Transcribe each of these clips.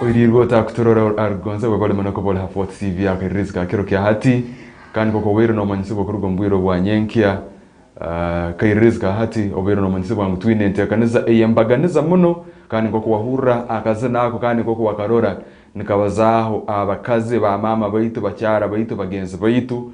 Oirirgo ta kutorora argonza webale manako bole hafot TV akiriska kero kya hati kandi koko wero no manyisibo kurugo mbwiro bwa nyenkia kairizga hati obero no manyisibo wa mutwine ntekaniza eyembaganiza muno kandi koko wahura akaze nako kandi koko wakarora nikabazaho abakaze ba mama baitu bacyara baitu bagenzi baitu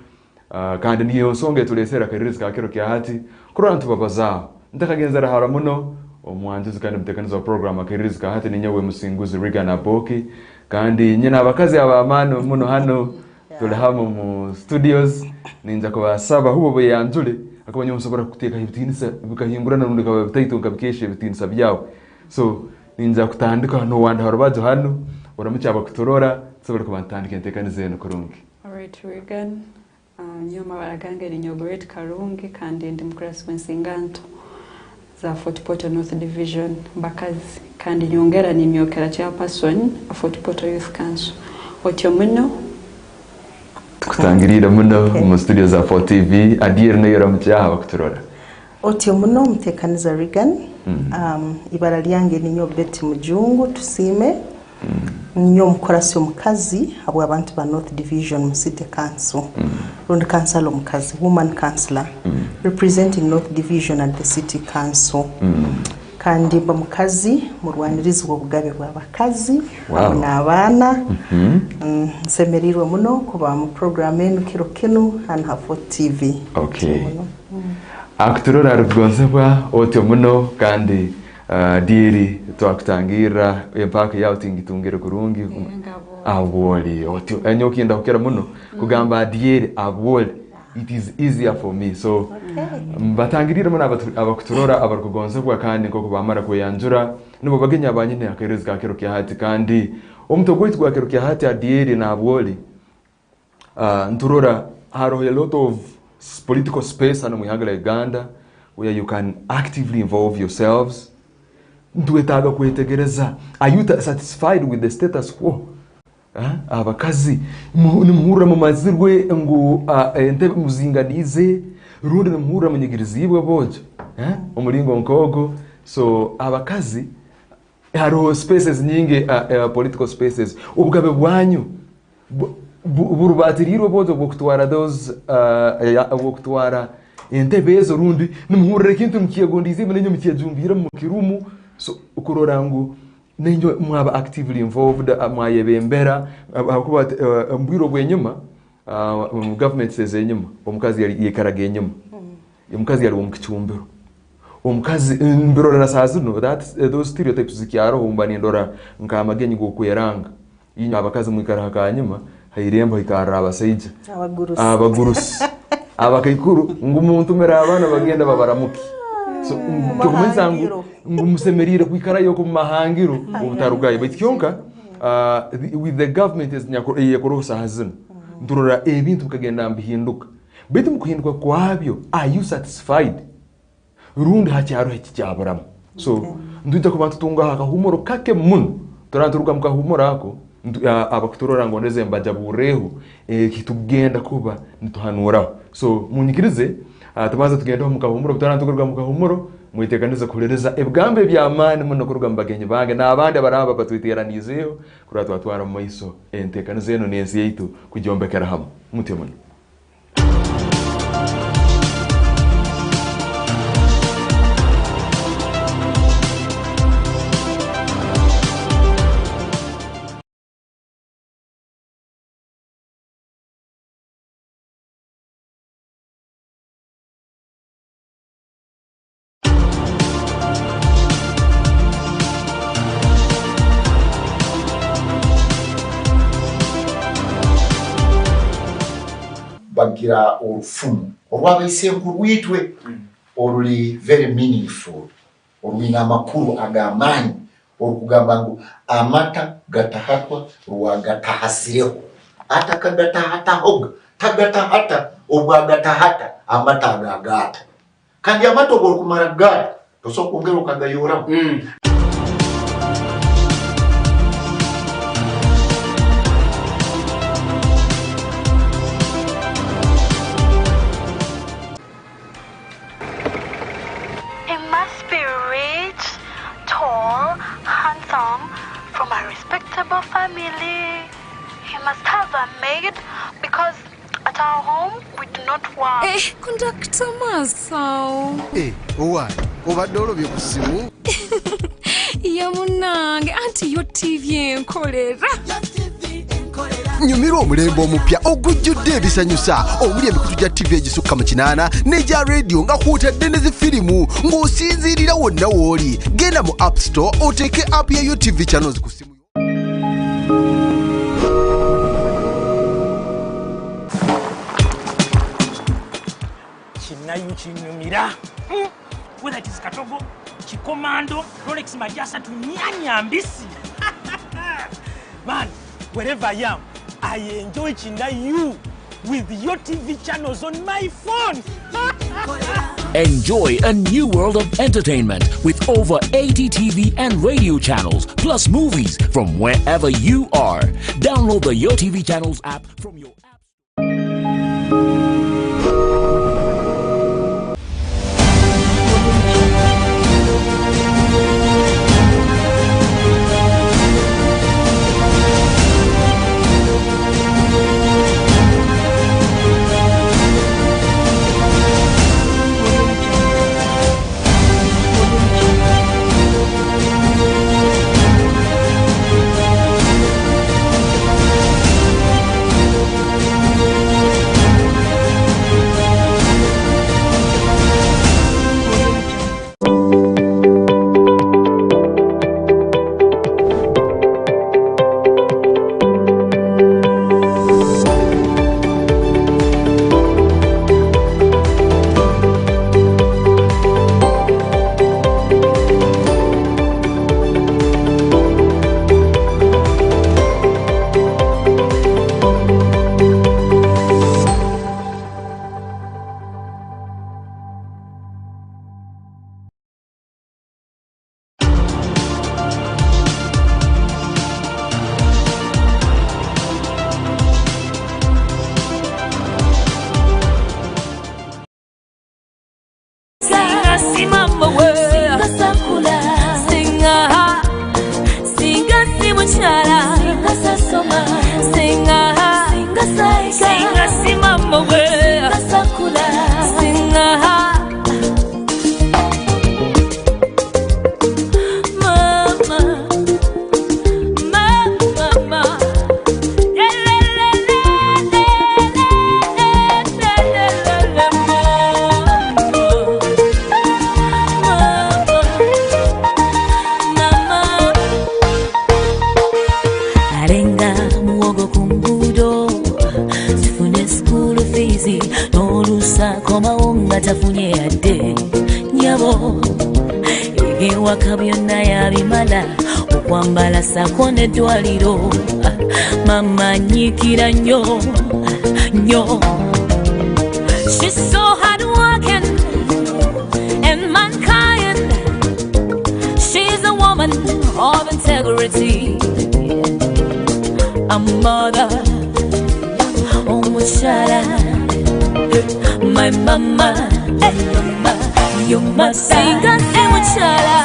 kandi niyo songe tulesera kairizga kero kya hati kurora ntubabazaho ndakagenzera hara muno omwanjuzi kandi mtekaniza program akiririzika hati ninyewe musinguzi REAGAN ABBOOKI kandi nyina abakazi abamano muno hano tuli hamo mu studios ninja kubasaba hubo bayanjule akabanya musobora kuteka ibitinisa bikahingurana nundi kaba bitayito nkabikeshe ibitinisa byawe so ninja kutandika hano wanda harubajo hano uramucha abakutorora sobora kubantandika ntekanize no kurungi. Alright REAGAN nyoma baragange ni Nyogoret Karungi kandi ndi mukrasi wensinganto za Fort Portal North Division Mbakazi kandi nyongera ni myokera chairperson Fort Portal Youth Council. Otyo muno kutangirira muno mu studio za Fort TV adire no yora mutyaha bakutorora. Otyo muno mtekaniza REAGAN ibara lyange ni Nyobeti Mujungu tusime nyo mukorasi omukazi abo abantu ba North Division City Council rundi council omukazi woman councillor representing North Division at the City Council kandi ba mukazi murwaniriza obugabe bwa bakazi n'abana nsemerirwe muno kuba mu program eno kiro kino hano Fort TV. Okay akutorora arugonsebwa otyo muno kandi diri twakutangira empaka yawe tingitungire kurungi aboli otyo enyo kinda kukera muno kugamba diri aboli it is easier for me so batangirira muno abakutorora abakugonzebwa kandi koko bamara kuyanjura nibo bagenya abanyine akerezga kero kya hati kandi omutogwiti gwa kero kya hati adiri na aboli nturora haro a lot of political space hano mu Uganda where you can actively involve yourselves. Ntuetaga kwetegereza are you satisfied with the status quo abakazi nimuhura mu mazirwe ngo ente muzinganize rundi nimuhura mu nyigirizibwe bojo umuringo nkogo so abakazi haro spaces nyingi political spaces ubugabe bwanyu burubatiriro bojo bokutwara those bokutwara ente bezo rundi nimuhura kintu mkiyagondize menyo mkiyajumbira mu kirumu so ukurorangu nenyo mwaba actively involved mwayebembera akuba mbwiro bwenyuma government says enyuma omukazi yali yekarage enyuma omukazi yali omukichumbiro omukazi mbiro na sazino that those stereotypes zikyaro umbani ndora nkamagenyi gokweranga inyo abakazi mwikara hakanyuma hayirembo ikara abaseija abagurusi abakaikuru ngumuntu mera abana bagenda babaramuki so kumensangu ngumusemerire kwikara yo kumahangiro ubutarugaye bityonka with the government is yakorosa hazina ndurora ebintu kagenda mbihinduka bitu mukuhinduka kwabyo are you satisfied rundi hacyaro hikicyaburamo so ndujya kubantu tunga hakahumoro kake muno turanturuka mukahumoro ako abakutorora ngo ndeze mbaja bureho kitugenda kuba nituhanura so munyikirize tumaze tugenda mu kahumuro turanturuka mu kahumuro mwitekaniza kurereza ebgambe byamani muno kuruga mbagenye bange nabandi baraba batwiteranizeyo kuri twatwara mu maiso entekanize eno nensi yitu kujombekera hamwe mutemuna. bagira orufumu olwabayisengu rwitwe oluli very meaningful olwina amakuru agamanyi olukugamba ngu amata gatahatwa rwagatahasireho ata kagatahatahoga tagatahata obwagatahata amata agagata kandi amata obwolukumara gata tosobola kwongera okagayoramu from a respectable family. He must have a maid because at our home we do not work. Conductor Masao. Why? Over the of your simu? Yamunang, anti your TV enkolera. Nyumiro omulembe omupya ogujjudde ebisanyusa omuli emikutu gya TV egisukka mu 8 n'egya radio nga kwotadde ne zifirimu ng'osinziirira wonna w'oli. Genda mu App Store oteeke app ya UTV channels ku simu. Kinayu kinyumira. Whether it is Katogo, Chikomando, Rolex Majasa to Nyanya Mbisi. Man, wherever I am, I enjoy Chinayu with your TV channels on my phone. Enjoy a new world of entertainment with over 80 TV and radio channels, plus movies from wherever you are. Download the Yo TV Channels app from your app. Sakone dwaliro mama nyikira nyo nyo. She's so hard working and mankind. She's a woman of integrity, a mother, oh muchara, my mama, you must sing us and muchara.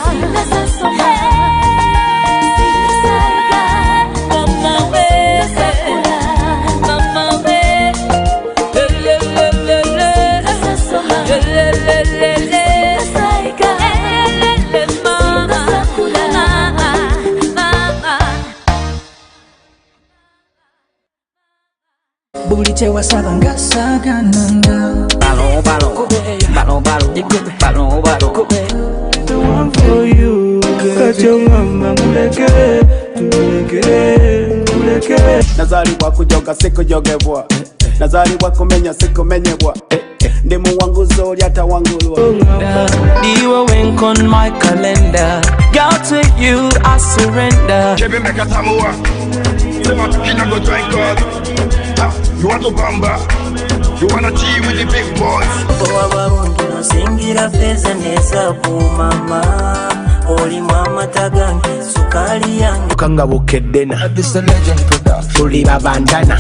Bulite wasabanga sagananda. Balo balo, balo balo, balo balo. The one for you, kacho mama muleke, muleke. Nazali wakujoga sikujogebwa, nazali wakumenya sikumenyebwa. Ndi muwanguzo oli atawangulwa. Diwa wink on my calendar. Girl, to you I surrender. Chebe mekatamua, sema tukina go drink God. You want to bamba, you wanna tea with the big boys. Wabarundu singira feza neza ku mama. Oli mama tagange sukali yange. Kanga bukedena. This a legend production. Tuli babandana.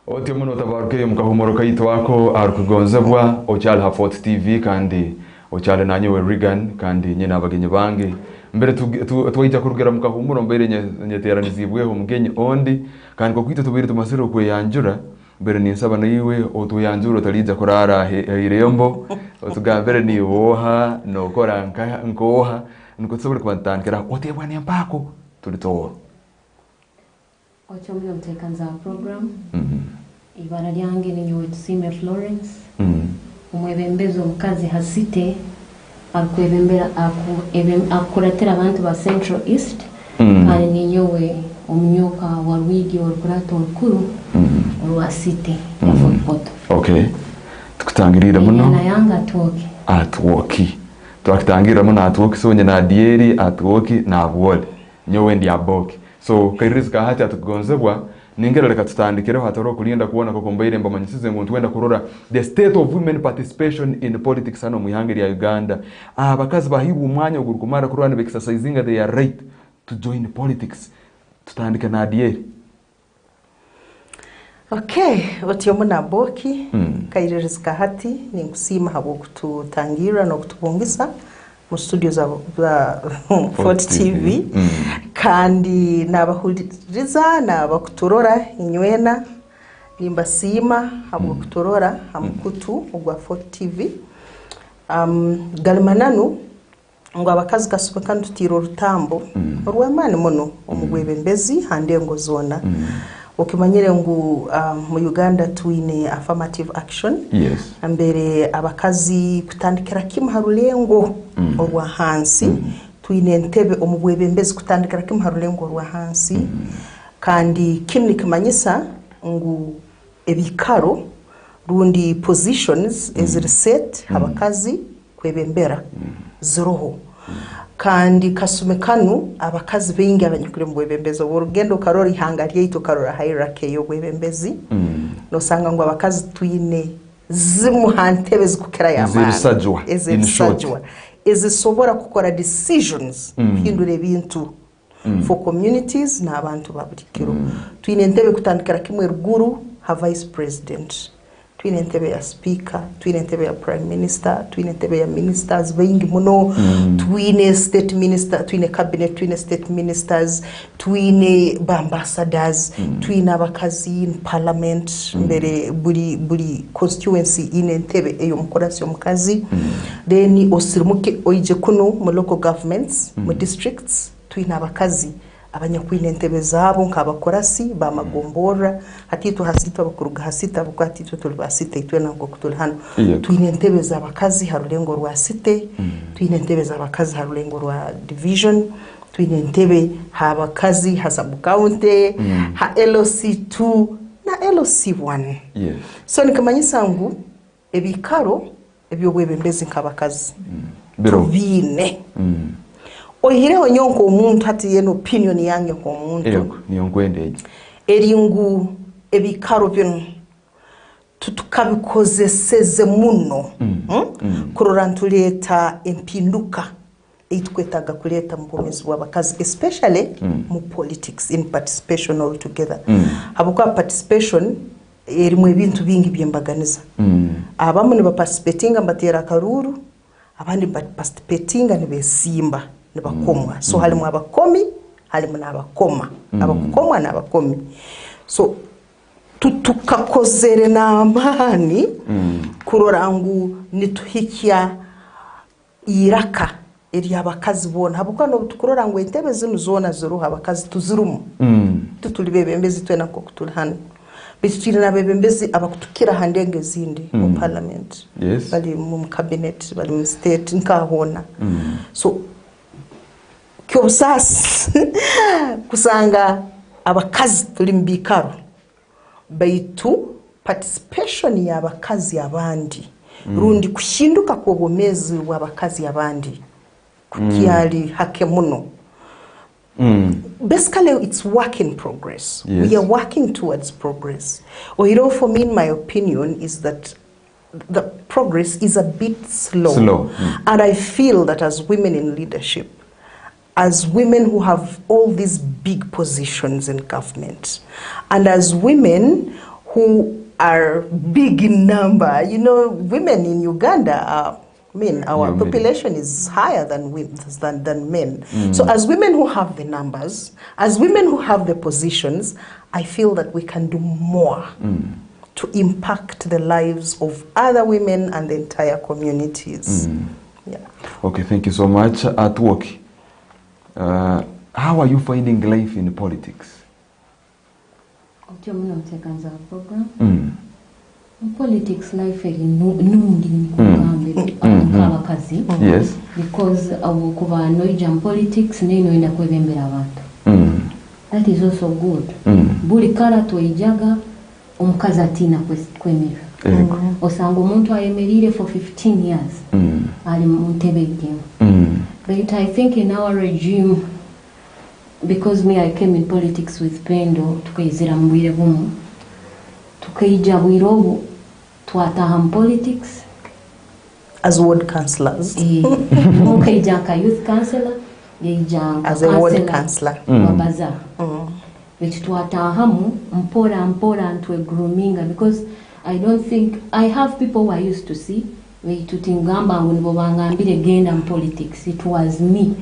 Otyo muno tabaruke mukahumoro kaitu wako arukugonzebwa okyali ha Fort TV kandi okyali nanyewe REAGAN kandi nyina abagenyi bange mbere twajja kurugera mukahumuro mbere nyeteranizibweho mugenyi ondi kandi ko kwita tubiri tumasiro kweyanjura mbere ninsaba nayiwe otuyanjura talija kurara irembo otugambere ni woha no kora nkoha niko tsobole kubantandikira otebwa ne mpako tulitoa Ocho mwe mtekanza program. Ibara lyange ni nyowe tusime Florence. Umwebembezo mukazi hasite akwebembera akuratera abantu ba Central East. Ali ni nyowe omnyoka wa Rwigi wa kurato olukuru olwasite ya Fort Portal. Okay. Tukutangirira muno. Na yanga atoki. Atwoki. Tukitangira muno atwoki so nyina dieri atwoki na abwole. Nyowe ndi aboki. So kairizika hati atugonzebwa ningera leka tutandikireho hataro kulinda kuona ko kombaire mbamanyisize ngo twenda kurora the state of women participation in politics hano mu ihanga ya Uganda. Abakazi bahibu umwanya ugurukumara kurwana be exercising their right to join politics. Tutandika na dieri. Okay, otyo muna boki kairizika hati ni kusima habo kututangira no kutubongisa mu studio za Fort TV kandi nabahuriza nabakutorora inywena nimbasima habo kutorora amukutu ogwa Fort TV galmananu ngo abakazi gasubeka ntutiro rutambo rwamane muno omugwebembezi hande ngo zona okimanyire ngo mu Uganda tuine affirmative action ambere abakazi kutandikira kimharulengo orwa hansi tuine ntebe omugwebembezi kutandikira kimharulengo orwa hansi kandi kimni kimanyisa ngo ebikaro rundi positions is reset abakazi kwebembera ziroho kandi kasumekanu abakazi bengi abanyukure mu bwebembezo urugendo karora ihanga ryito karora hierarchy yo bwebembezi no sanga ngo abakazi tuyine zimuhantebe zikukera yamana ezisajwa ezisobora gukora decisions hindure bintu for communities na abantu babukiro tuyine ntebe kutandikira kimwe ruguru ha vice president twine ntebe ya speaker, twine ntebe ya prime minister, twine ntebe ya ministers bengi muno, twine state minister, twine cabinet, twine state ministers, twine ambassadors, twine abakazi in parliament, mbere buri constituency ine ntebe eyo mukorasi omukazi. Then osirimuke oije kuno mu local governments, mu districts, twine abakazi abanyakwine ntebe zabo nkabakorasi bamagombora hatitu hasita abakuruga hasita bukatitu tulibasite itwena ngo kutulhano twine ntebe z'abakazi harulengo rwa site twine ntebe z'abakazi harulengo rwa division twine ntebe habakazi hasabu county ha LOC2 na LOC1 so nikamanyisa ngo ebikaro ebyobwebembezi nkabakazi bine ohireho nyonko umuntu hati yeno opinion yange ko umuntu niyongwendeje eringu ebikaro bino tutukabikozeseze muno kurora ntuleta empinduka eitwetaga kuleta mbomezi w'abakazi especially mu politics in participation all together habuka participation erimwe ibintu bingi byembaganiza abamu ne participating mbatera karuru abandi participating ne besimba nibakomwa so halimu abakomi halimu n'abakoma abakomwa n'abakomi so tukakozere n'amani kurora ngu nituhikya iraka eri abakazi bona habuka no tukurora ngu entebe zinu zona ziruha abakazi tuzirumu tutulibebembezi twena ko kutulhana bitutira nabebembezi abakutukira handenge zindi mu parliament bali mu cabinet bali mu state nkahona so kyobusasi kusanga abakazi tuli mbikaro baitu participation ya abakazi abandi rundi kushinduka ko bomezi w'abakazi abandi kukiali hake muno basically it's work in progress. We are working towards progress. For me, in my opinion, is that the progress is a bit slow. And I feel that as women in leadership, as women who have all these big positions in government, and as women who are big in number. You know, women in Uganda are, I mean, our population is higher than men. So as women who have the numbers, as women who have the positions, I feel that we can do more to impact the lives of other women and the entire communities. Yeah. Okay, thank you so much. At work, how are you finding life in politics? Program. Politics life yes, because kuba noija politics nenoenda kwebembera abantu. That is also good. Buli kala twijaga omukazi atina kwemera. Osanga omuntu ayemerire for 15 years ali mu ntebe ejjemu. But I think in our regime, because I came in politics with Pendo, tukayizira mu bwire bumu, tukayija bwire obu twataha mu politics as ward councillors. Tukayija nka youth councillor, yayija as a ward councillor wa bazaar. Which twatahamu mpora ntwe groominga, because I don't think I have people who I used to see tutingamba ngo nibo bangambire genda in politics. It was me.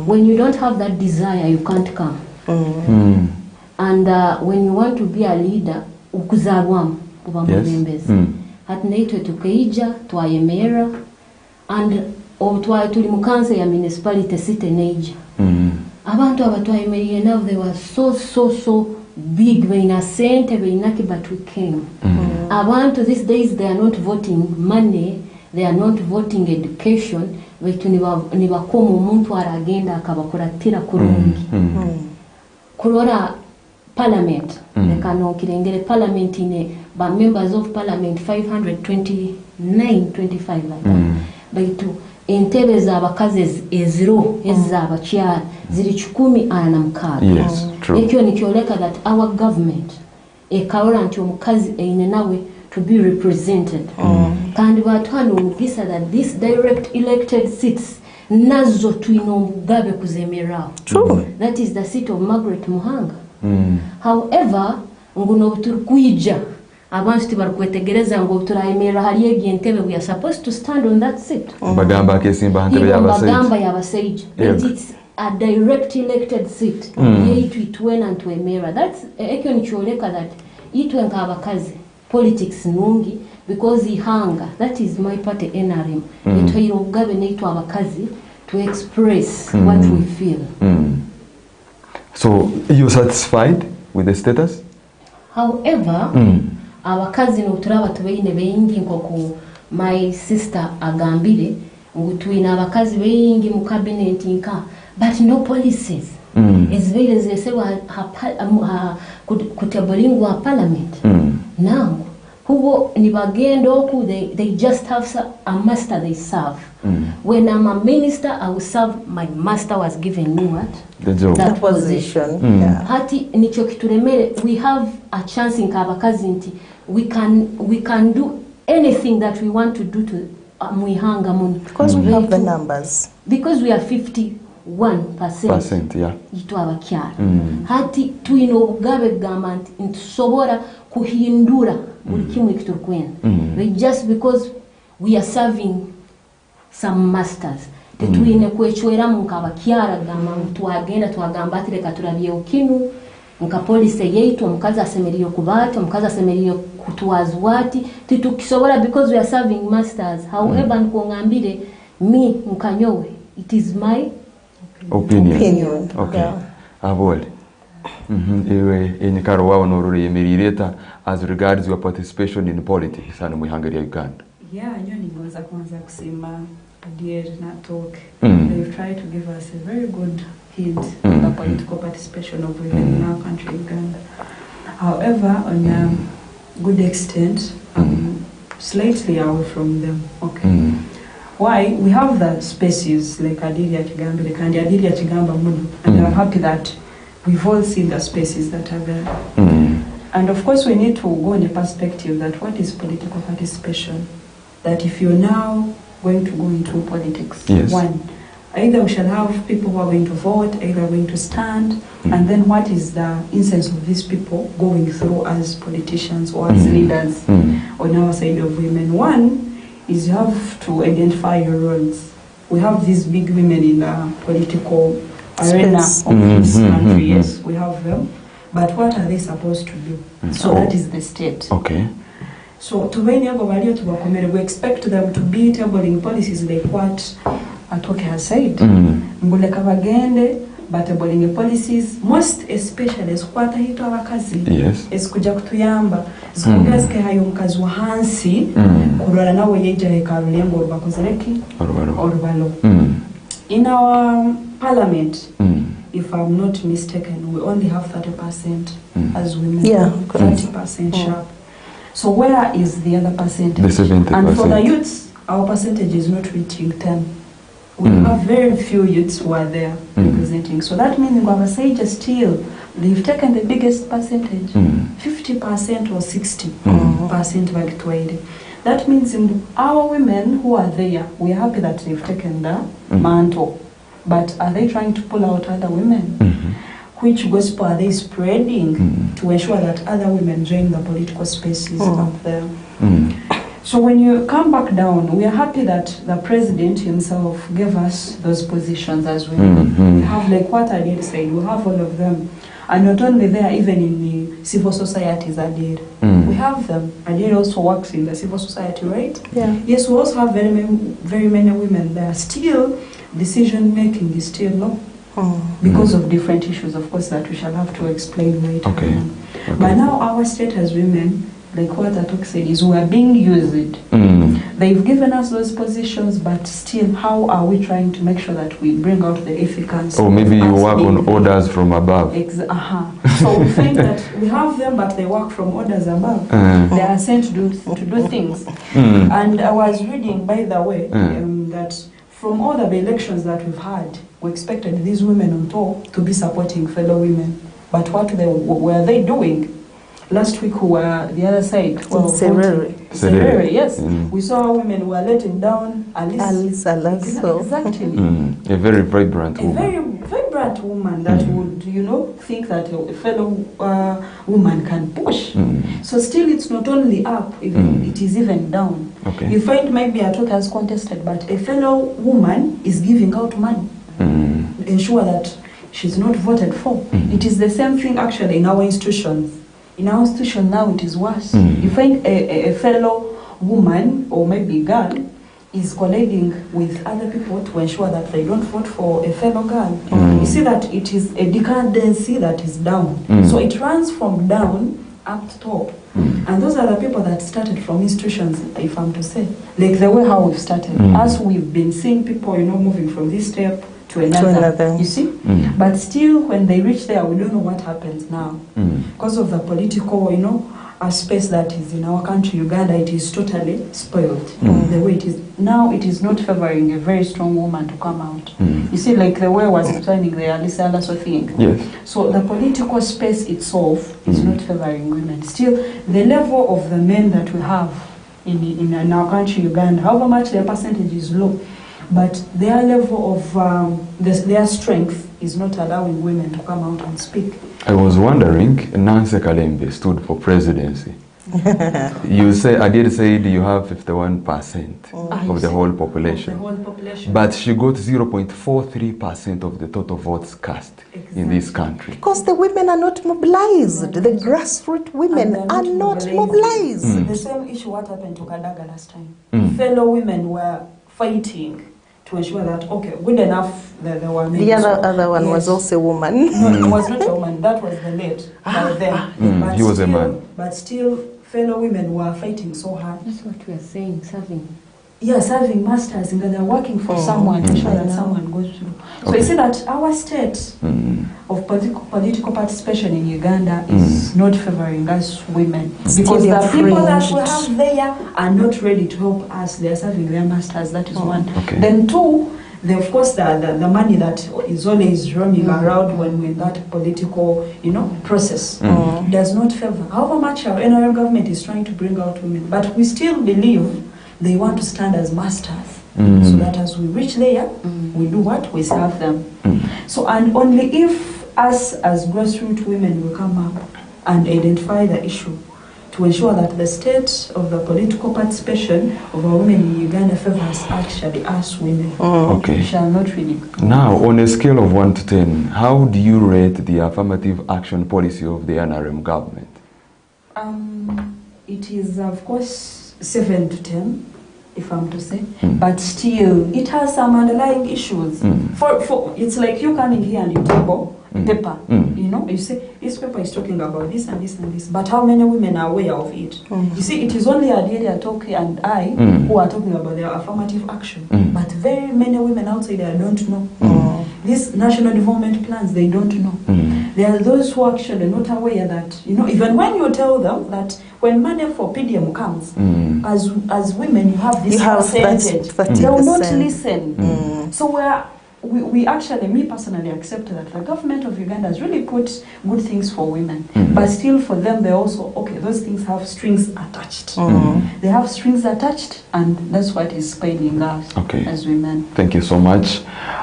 When you don't have that desire, you can't come. And when you want to be a leader, ukuzalwamu kuba mubembezi. Hatinaitwe tukaija twayemera, and tuli mu council ya municipality city neija. Abantu abatwayemerire now, they were so big, beina sente beinaki, but we came. Abantu these days, they are not voting money, they are not voting education, betu nibakoma omuntu aragenda akabakuratira kurungi. Kulora parliament, lekano kirengere parliament ine ba members of parliament 529-25 like that. Betu entebe z'abakazi eziro ez'abakyala ziri 106. Yes, true. Ekyo nikyoleka that our government ekarola nti omukazi eine nawe to be represented. Kandi batwala omugisa that this direct elected seats nazo tuyina omugabe kuzemerawo. True. That is the seat of Margaret Muhanga. However, nguno turikuija abantu tibarukwetegereza ngo turayemera hali egentebe, we are supposed to stand on that seat. Bagamba kesimba hantebe yabaseija. It's a direct elected seat. Yeitu itwena ntwemera. That's ekyo nikyoleka that itwe nk'abakazi politics nungi, because ihanga, that is my party NRM. Itwe obugabe neitu abakazi to express what we feel. So you're satisfied with the status? However, abakazi noturaba tubeine beingi nkoko my sister agambire ngo twina abakazi beingi mu cabinet nka, but no policies. Ezibere zesewa kutabolingwa parliament. Now hubo nibagenda oku, they just have a master they serve. When I'm a minister, I will serve, my master was giving me what? The job. That position. Hati nicho kituremere, we have a chance in kabakazi nti we can do anything that we want to do to muihanga muni. Because we have the numbers. Because we are 51%. Yeah. Itu abakyala. Hati tuina obugabe gamba nti ntusobora kuhindura buli kimwe ekiturukwenda. Just because we are serving some masters. Tetuine kwechweramu nkabakyala gamba twagenda twagamba ati leka turabye okinu nka police yeitu omukazi asemeriye kubata, omukazi asemeriye kutuwazwati titukisobora, because we are serving masters. However, nkongambire me nkanyowe, it is my opinion. Okay. Abole. Ewe enikaro wawo norure yemerireta as regards your participation in politics hano mu ihanga rya Uganda. Yeah, nyo nigonza kwanza kusema dear na talk. They've tried to give us a very good hint on the political participation of women in our country, Uganda. However, on a good extent, slightly away from them. Okay. Why? We have the spaces like Adilia Chigamba, like Adilia Chigamba Munu, and I'm happy that we've all seen the spaces that are there. And of course, we need to go in a perspective that what is political participation? That if you're now going to go into politics, one, Either we shall have people who are going to vote, either going to stand, and then what is the instance of these people going through as politicians or as leaders on our side of women. One is you have to identify your roles. We have these big women in the political arena of this country, yes, we have them. But what are they supposed to do? So that is the state. Okay. So to when we expect them to be tabling policies like what Atoke has said. Mbuleka bagende batabling policies, most especially eskwata hito abakazi. Yes. Esikuja kutuyamba. Zikugaske hayo mkazi wa hansi kurwala nawe yeja hekarulengo orubakozereki orubalo. In our parliament, if I'm not mistaken, we only have 30% as women. Yeah, 30% sharp. So where is the other percentage? The 70%. And for the youths, our percentage is not reaching 10. We have very few youths who are there representing. So that means Ngwabasage still, they've taken the biggest percentage, 50% or 60% Bagitwaide. That means our women who are there, we are happy that they've taken the mantle. But are they trying to pull out other women? Which gospel are they spreading to ensure that other women join the political spaces up there? So when you come back down, we are happy that the president himself gave us those positions as women. We have, like what I did say, we have all of them. And not only there, even in the civil societies, Adir. We have them. Adir also works in the civil society, right? Yeah. Yes, we also have very many women there. Still, decision making is still low. Because of different issues, of course, that we shall have to explain later. Okay. But now our state as women, like what Atok said, is we are being used. They've given us those positions, but still, how are we trying to make sure that we bring out the efficacy? Or maybe you work on orders from above. So we think that we have them, but they work from orders above. They are sent to do things. And I was reading, by the way, that from all the elections that we've had, we expected these women on top to be supporting fellow women. But what were they doing? Last week we were the other side. Well, Serere, yes. We saw women who were letting down Alice Alonso. Exactly. A very vibrant woman. A very vibrant woman that would, think that a fellow woman can push. So still it's not only up, it is even down. Okay. You find maybe Atok has contested, but a fellow woman is giving out money. Ensure that she's not voted for. It is the same thing actually in our institutions. In our institution now it is worse. You find a fellow woman or maybe girl is colliding with other people to ensure that they don't vote for a fellow girl. You see that it is a decadency that is down. So it runs from down up to top. And those are the people that started from institutions, if I'm to say. Like the way how we've started. As we've been seeing people, moving from this step to another. You see? But still, when they reach there, we don't know what happens now. Because of the political, a space that is in our country, Uganda, it is totally spoiled. The way it is now, it is not favoring a very strong woman to come out. You see, like the way I was explaining the Alice Alaso thing. Yes. So the political space itself is not favoring women. Still, the level of the men that we have in our country, Uganda, however much their percentage is low, but their level of their strength is not allowing women to come out and speak. I was wondering, Nancy Kalembe stood for presidency. I did say you have 51% of the whole population. But she got 0.43% of the total votes cast in this country. Because the women are not mobilized. The grassroots women are not mobilized. The same issue what happened to Kadaga last time. Fellow women were fighting to ensure that, okay, good enough that there were men. The other one was also a woman. No, it was not a woman. That was the late. He was a man. But still, fellow women were fighting so hard. That's what we are saying, serving. Yeah, serving masters, and they're working for someone to ensure that someone goes through. So you see that our state of political participation in Uganda is not favoring us women. Because the people that we have there are not ready to help us. They're serving their masters, that is one. Okay. Then two, of course, the money that is always roaming around when we're in that political, process does not favor. However much our NRM government is trying to bring out women, but we still believe they want to stand as masters. so that as we reach there, we do what? We serve them. So, and only if us as grassroots women will come up and identify the issue to ensure that the state of the political participation of our women in Uganda favors actually us women. Okay. We shall not really. Now, on a scale of 1 to 10, how do you rate the affirmative action policy of the NRM government? It is, of course, 7 to 10, if I'm to say, but still, it has some underlying issues. For it's like you coming here and you table paper, you know, you say this paper is talking about this and this and this, but how many women are aware of it? You see, it is only Adelia Toki and I who are talking about their affirmative action, but very many women outside there don't know. These national development plans, they don't know. There are those who are actually not aware that, you know, even when you tell them that when money for PDM comes, as women, you have this percentage, they will not listen. So we actually, me personally, accept that the government of Uganda has really put good things for women, but still for them, they also, okay, those things have strings attached. They have strings attached, and that's what is spaining us as women. Thank you so much.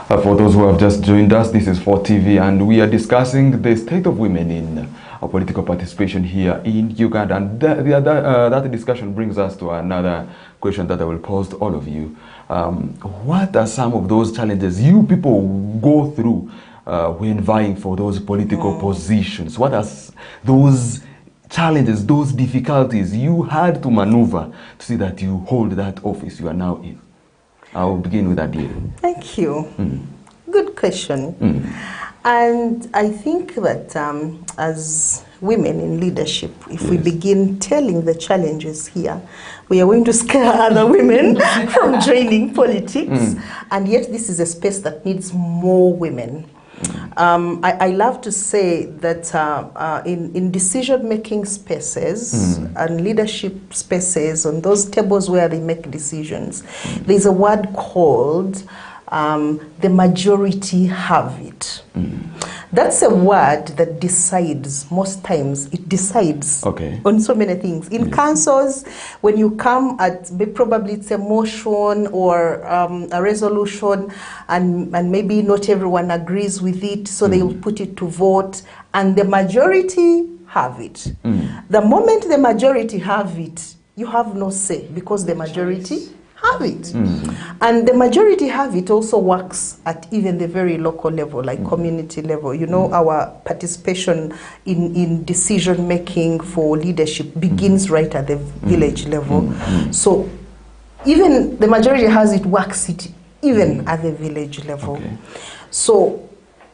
For those who have just joined us, this is 4TV, and we are discussing the state of women in political participation here in Uganda. And that discussion brings us to another question that I will pose to all of you. What are some of those challenges you people go through when vying for those political positions? What are those challenges, those difficulties you had to maneuver to see that you hold that office you are now in? I'll begin with Adil. Thank you. Good question. And I think that as women in leadership, if we begin telling the challenges here, we are going to scare other women from joining politics. And yet this is a space that needs more women. I love to say that in decision-making spaces and leadership spaces, on those tables where they make decisions, there's a word called the majority have it. That's a word that decides, most times, it decides on so many things. In councils, when you come at, probably it's a motion or a resolution, and maybe not everyone agrees with it, so they will put it to vote, and the majority have it. The moment the majority have it, you have no say, because the majority have it. And the majority have it also works at even the very local level, like community level. You know, our participation in decision making for leadership begins right at the village level. So even the majority has it, works it even at the village level. So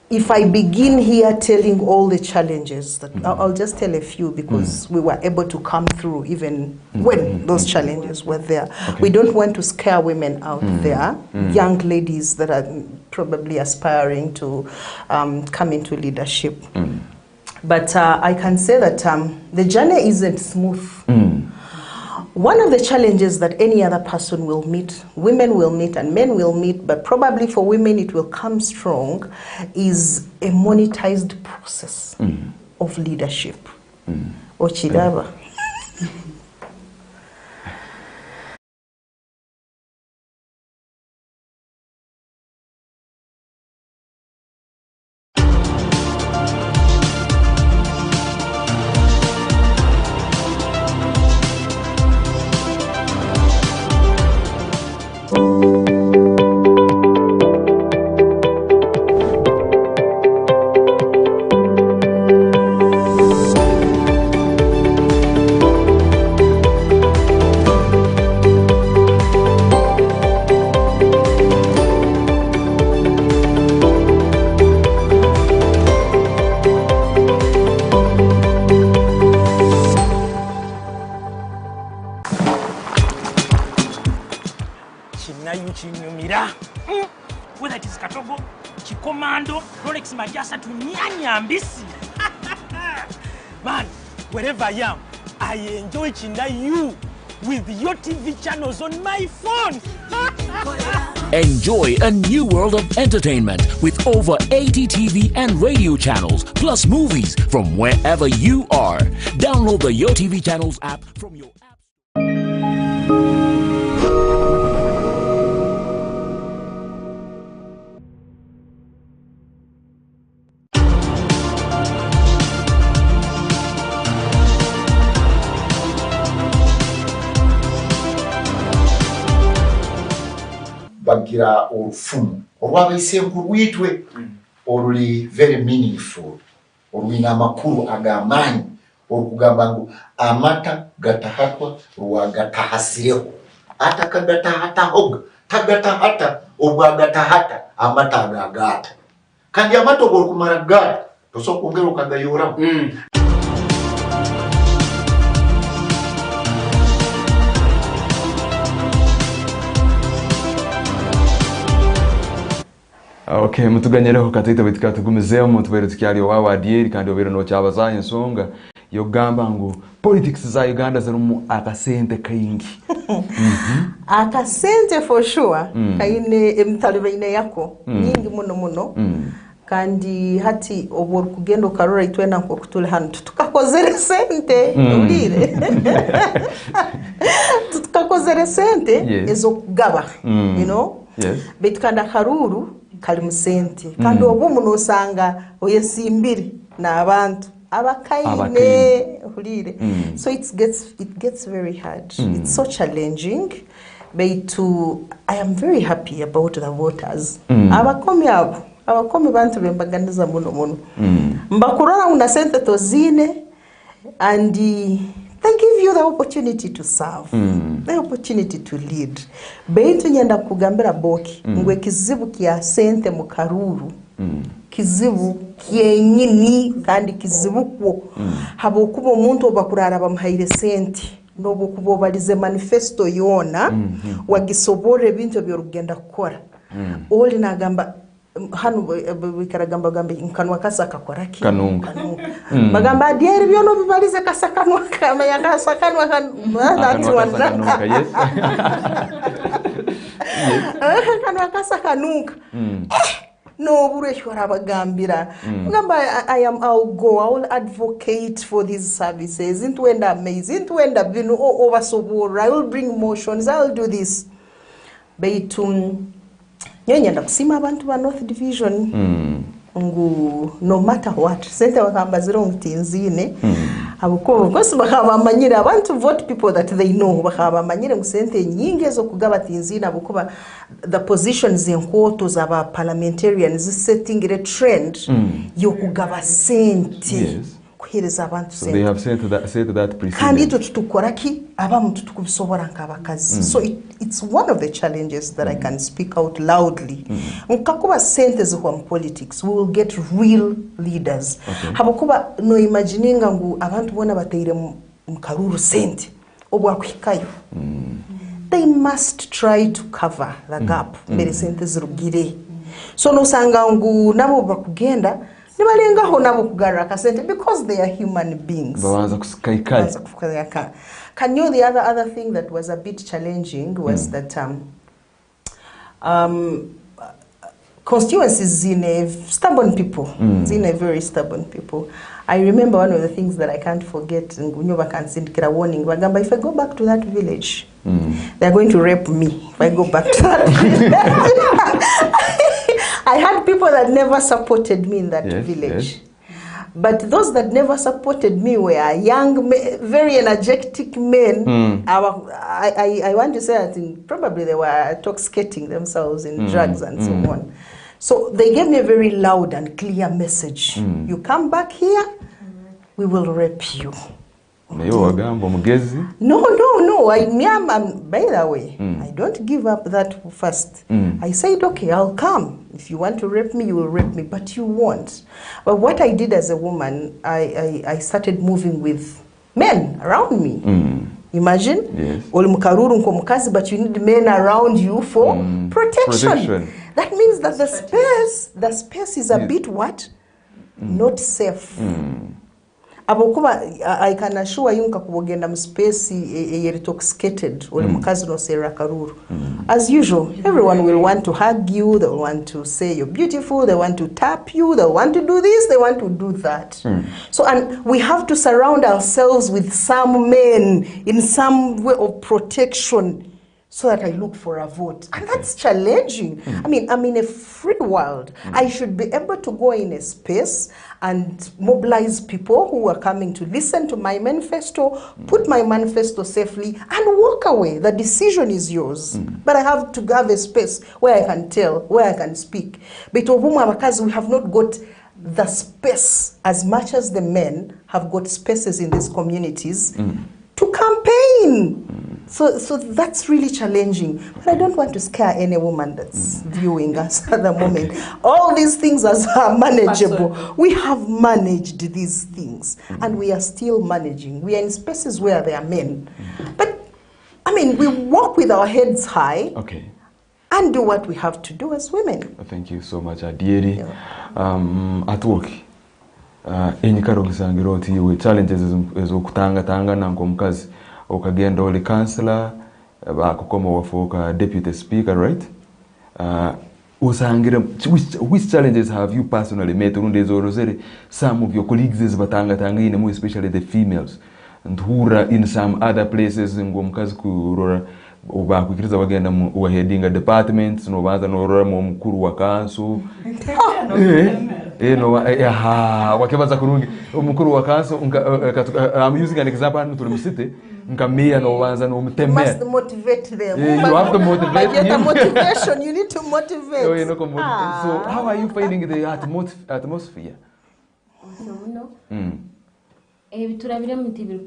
if I begin here telling all the challenges, that I'll just tell a few, because we were able to come through even when those challenges were there. We don't want to scare women out there, young ladies that are probably aspiring to come into leadership. But I can say that the journey isn't smooth. One of the challenges that any other person will meet, women will meet and men will meet, but probably for women it will come strong, is a monetized process of leadership. Ochidaba. Whether it is Katogo, Chikomando, Rolex Majasa to Nyanyambisi. Man, wherever I am, I enjoy Chinda you with your TV channels on my phone. Enjoy a new world of entertainment with over 80 TV and radio channels, plus movies from wherever you are. Download the Yo TV Channels app from your app. tubabikira orufumu olw'abaisenkulu rwitwe oluli very meaningful olwina amakulu ag'amaanyi okugamba ngu amata gatahatwa lwagatahasireho ata kagatahatahoga tagatahata obwagatahata amata agagata kandi amata obwokumara gata tosobola kwongera okagayoramu. Okay, mutuganyireho katita bitika tugumizeo mutubere tukyali owawa adieri kandi obere no cyabaza ensonga yogamba ngu politics za Uganda zirumu akasente kaingi. Akasente for sure kaine emtalibaine yako nyingi muno kandi hati obwo kugenda okarora itwena nko kutule hano tukakozere sente ulire tukakozere sente ezo kugaba you know betukanda karuru kali musente kandi obo muno osanga oyesimbiri na abantu abakaine ulire so it gets very hard it's so challenging but I am very happy about the voters abakomi bantu bembaganiza muno mbakurora una sente tozine and they give you the opportunity to serve the opportunity to lead beitu nyenda kugambira boki ngwe kizibu kya sente mu karuru kizibu kyenyini kandi kizibu kwo habo kubo umuntu obakurara bamuhaire sente nobo kubo balize manifesto yona wagisobore ebintu by'orugenda kukora oli nagamba hanu bikaragamba gambe nkanwa kasa kakora ki kanunga bagamba adieri byono bibalize kasa kanwa kama yakasa kanwa kanwa yes kanwa kasa kanunga no bureshwara bagambira ngamba I'll go advocate for these services into end amazing into end bino obasobora I will bring motions I'll do this beitum nyenda kusima abantu ba North Division ngu no matter what sente wakamba ziro ntinzine abuko kwasi bakaba manyira abantu vote people that they know bakaba manyire musente nyingi zo kugaba tinzine abuko the positions in courts aba parliamentarians setting a trend yo kugaba sente kuhereza abantu sente they have said that precedent kandi tutukoraki abamuntu tukubisobora nk'abakazi so it's one of the challenges that I can speak out loudly nkakuba sente zo kwa politics we will get real leaders habakuba no imagininga ngu abantu bona bateire mkaruru sente obwakwikayo they must try to cover the gap mbere sente zirugire so no sanga ngu nabo bakugenda nibalengaho nabo kugarura kasente because they are human beings babanza kuskaikali can you the other thing that was a bit challenging was that constituencies in a stubborn people in a very stubborn people. I remember one of the things that I can't forget Ngunyoba can send a warning bagamba if I go back to that village they're going to rape me if I go back to that village. I had people that never supported me in that village. But those that never supported me were young, very energetic men. I want to say that probably they were intoxicating themselves in drugs and so on. So they gave me a very loud and clear message. You come back here, we will rape you. No. By the way, I don't give up that first. I said, okay, I'll come. If you want to rape me, you will rape me, but you won't. But what I did as a woman, I started moving with men around me. Imagine, but you need men around you for protection. That means that the space is a bit what? Not safe. I can assure you that space is intoxicated or as usual, everyone will want to hug you, they want to say you're beautiful, they want to tap you, they want to do this, they want to do that. So, and we have to surround ourselves with some men in some way of protection so that I look for a vote. And that's challenging. I mean, I'm in a free world. I should be able to go in a space and mobilize people who are coming to listen to my manifesto, put my manifesto safely, and walk away. The decision is yours. But I have to have a space where I can tell, where I can speak. But because we have not got the space as much as the men have got spaces in these communities to campaign. So that's really challenging. But I don't want to scare any woman that's viewing us at the moment. All these things are manageable. We have managed these things, and we are still managing. We are in spaces where there are men. But, I mean, we walk with our heads high and do what we have to do as women. Thank you so much, Adieri. ABBOOKI. Enyikaro gisangiro oti we challenges ezokutanga nanko mukazi okagenda oli councillor bakukoma wafoka deputy speaker, right? Usangira which challenges have you personally met runde zorozere some of your colleagues batanga ine more especially the females and hura in some other places ngomukazi kurora obakwikiriza bagenda wa heading a department no baza no rora mu mukuru wa council wakibaza kurungi umukuru wa council I'm using an example to the nkamia no wanza no muteme. You must motivate them. You have to motivate them. But yet the motivation, you need to motivate. So how are you finding the atmosphere? Turabira mutibiri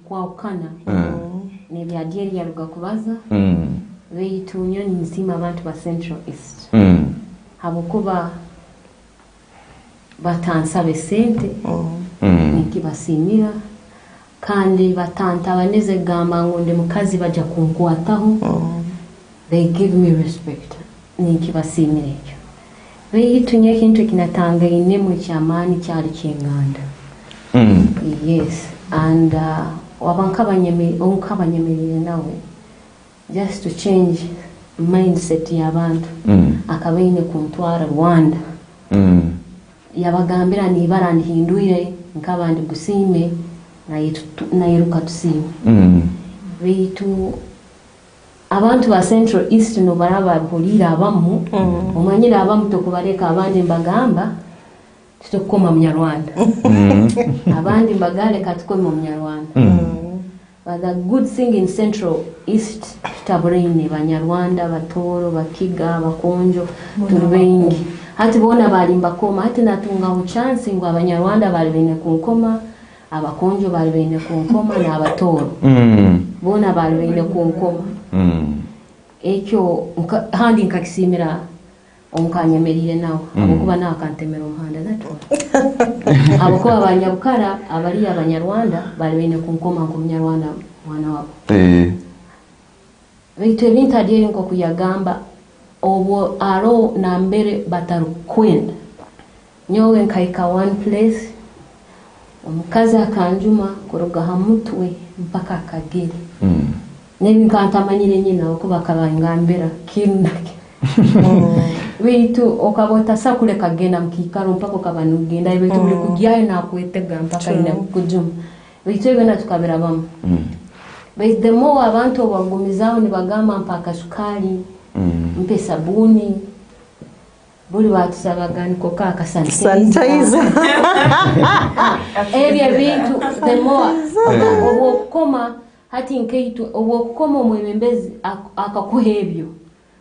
kwa ukana ne byadieri yaruga kubaza beitu nyoni nzima abantu ba Central East habukuba batansa besente nikibasimira kandi batanta baneze gamba ngonde mukazi baja kunkwataho they give me respect nikibasimira ekyo beitu nyekintu kinatanga ine mu cyamani cyari cyenganda. Yes, and wabankabanyemere nawe just to change mindset y'abantu akabaine kuntwara Rwanda yabagambira ni barandihinduire nkabandi gusime na yiruka tusime bitu abantu ba Central East no baraba bulira abamu omanyira abamu tokubareka abandi mbagamba tutokoma munyarwanda abandi mbagale katukoma munyarwanda. But the good thing in Central East taburine banyarwanda batoro bakiga bakonjo tubengi hati bona bali mbakoma hati natunga chance ngo abanyarwanda bali bene kunkoma abakonjo bali bene kunkoma na abatoro bona bali bene kunkoma ekyo handi nkakisimira onkanyemerire nawe abukuba nakantemera umuhanda natwo abukuba abanyabukara abali abanyarwanda bali bene kunkoma ngo munyarwanda mwana wabo bitu ebintu adieri nko kuyagamba obo aro na mbere batarukwenda nyowe nkaika one place omukazi akanjuma kuruga hamutwe mpaka kagere nebinkantamanyire nyina okuba kabangambira kinake bitu okabota sakule kagenda mkikaro mpaka kabanugenda bitu buli kujyayo na kwetega mpaka ina kujuma bitu ebena tukabera bamu but the more abantu bagumizao ni bagamba mpaka sukari mpe sabuni buli batusabagani ko kaka sanitizer area bintu the more obokoma hati nkeitu obokoma mwebembezi akakuhebyo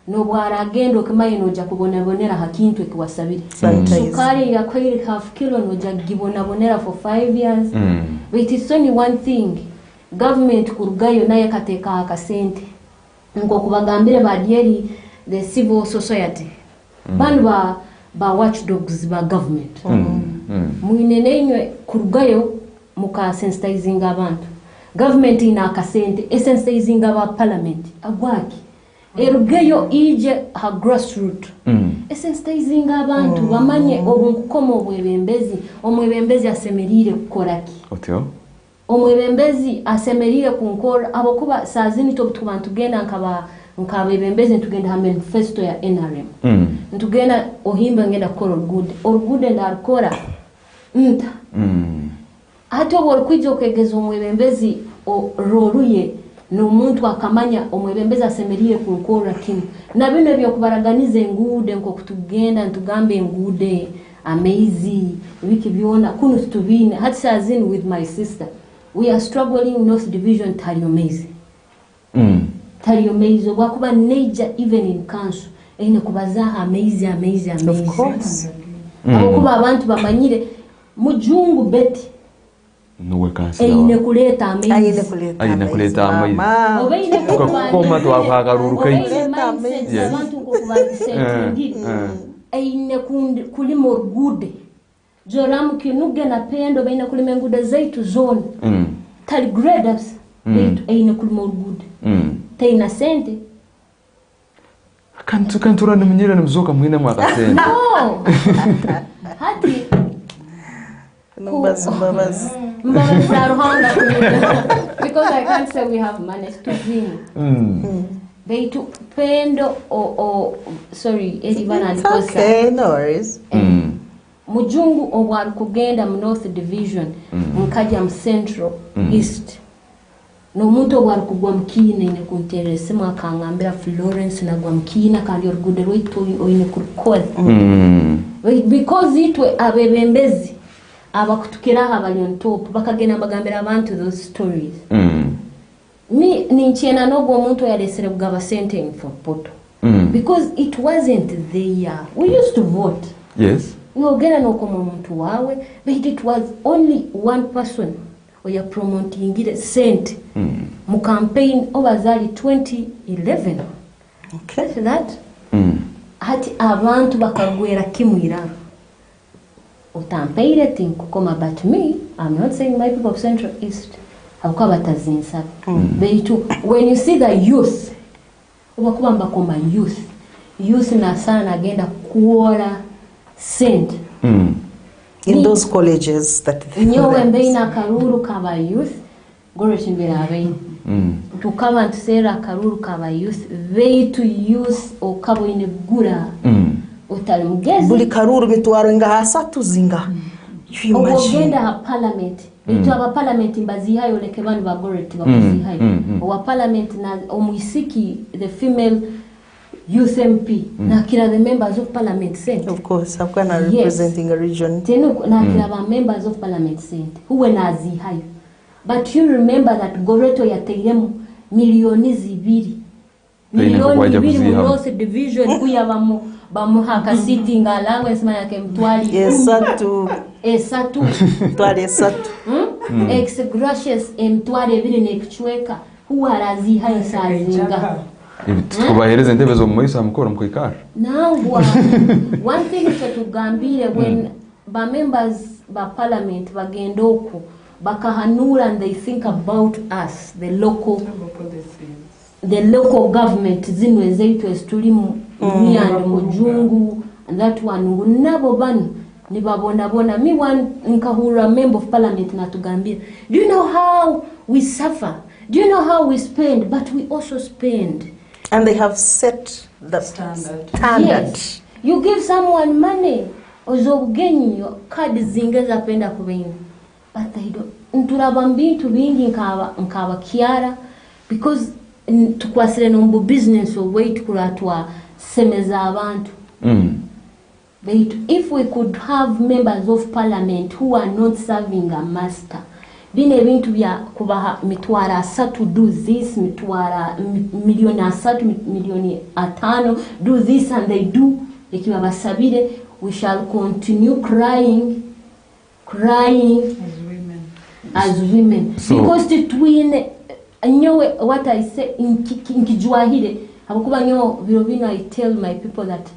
no bwaragendo kamaye noja kubonabonera hakintu ekiwasabire sukari ya kwiri half kilo noja gibonabonera for 5 years but it's only one thing government kurugayo naye kateka akasente ngo kubagambire badieri the civil society bantu ba watchdogs ba government muinenenywe kurugayo muka sensitizing abantu government ina akasente sensitizing aba parliament agwaki erugeyo ije ha grassroots sensitizing abantu bamanye obunkukomo obwebembezi omwebembezi asemerire kukoraki otyo omwebembezi asemerire kunkora abokuba sazini to tubantu genda nkabebembezi ntugenda ha manifesto ya NRM ntugenda ohimba ngenda kora good ndakora ati obwo kwijo kegeza omwebembezi roruye n'omuntu akamanya omwebembezi asemerire kunkora kino na bino byokubaraganiza enguude nko kutugenda ntugamba enguude amazing wiki byona kuno tutubine hati sazin with my sister we are struggling North Division tali amazing tali amazing wakuba nature even in council ine kubaza amazing of course kuba abantu bamanyire mujungu beti nuwe kansa ine kuleta amazing aine kuleta amazing obeine koma twakaruru kai abantu kokubalisenti aine kuli morgude joramu kinuge na pendo baina kuli mengude zaitu zone tali graders aine kuli morgude taina sente kantura niminyira nimzoka mwina mwakasente no hati Mbaz because I can't say we have managed to win. They took pendo or sorry, Edivana alikosa. Okay, no worries. Mujungu obwari kugenda mu North Division, mkaja mu Central East. No muntu obwari kugwa mkine ine kunterese mwakangambira Florence na gwa mkina kandi orugude rwito oine kurukola. Because itwe abebembezi abakutukira abali on top bakagenda bagambira abantu those stories mi ninchena nobwo omuntu yalesere kugaba sente for poto because it wasn't there. We used to vote, yes, nogera nokoma omuntu wawe, but it was only one person oya promoting it sent mu campaign obazali 2011. Okay, for that hati abantu bakagwera kimwira utampaire thing kukoma, but me I'm not saying my people of Central East hakuwa batazinsa when you see the youth ubakuba mbakoma youth na sana agenda kuola sent in those colleges that nyowe mbeina karuru kaba youth gore chimbira abai tukaba ntusera karuru kaba youth they to use okabo ine gura utali mugezi buli karuru mitwaro nga hasatu zinga ogenda ha parliament bitu aba parliament mbazi hayo leke banu bagoreti bakuzi hayo wa parliament na omuisiki the female youth MP na kila the members of parliament sent, of course hakuna representing a region tenu na kila ba members of parliament sent huwe na azi hayo, but you remember that goreto ya teiremu milioni 2 milioni 2 mu North Division kuya bamuhaka sitting allowance manake mtwali esatu twali esatu ex gracious mtwali vile nekuchweka huwa razi hayo sazinga tukubahereza ntebe zo mumisa mukora mkwikara now one thing to gambire when ba members ba parliament bagendoko bakahanura and they think about us the local government zinwe zeitu estulimu and mujungu and that one nabo banu nibabona me one nkahura member of parliament na tugambia, do you know how we suffer, do you know how we spend, but we also spend, and they have set the standard. Yes. You give someone money ozogenyi card zingeza penda kubintu, but they don't nturaba mbintu bingi nkaba kiara because tukwasire nombo business or wait kuratwa semeza abantu. But if we could have members of parliament who are not serving a master, bine bintu bya kubaha mitwara asatu do this, mitwara milioni asatu milioni 5 do this, and they do ikiwa basabire, we shall continue crying as women so, because between nyowe what I say inkijwahire hakuba nyo bino I tell my people that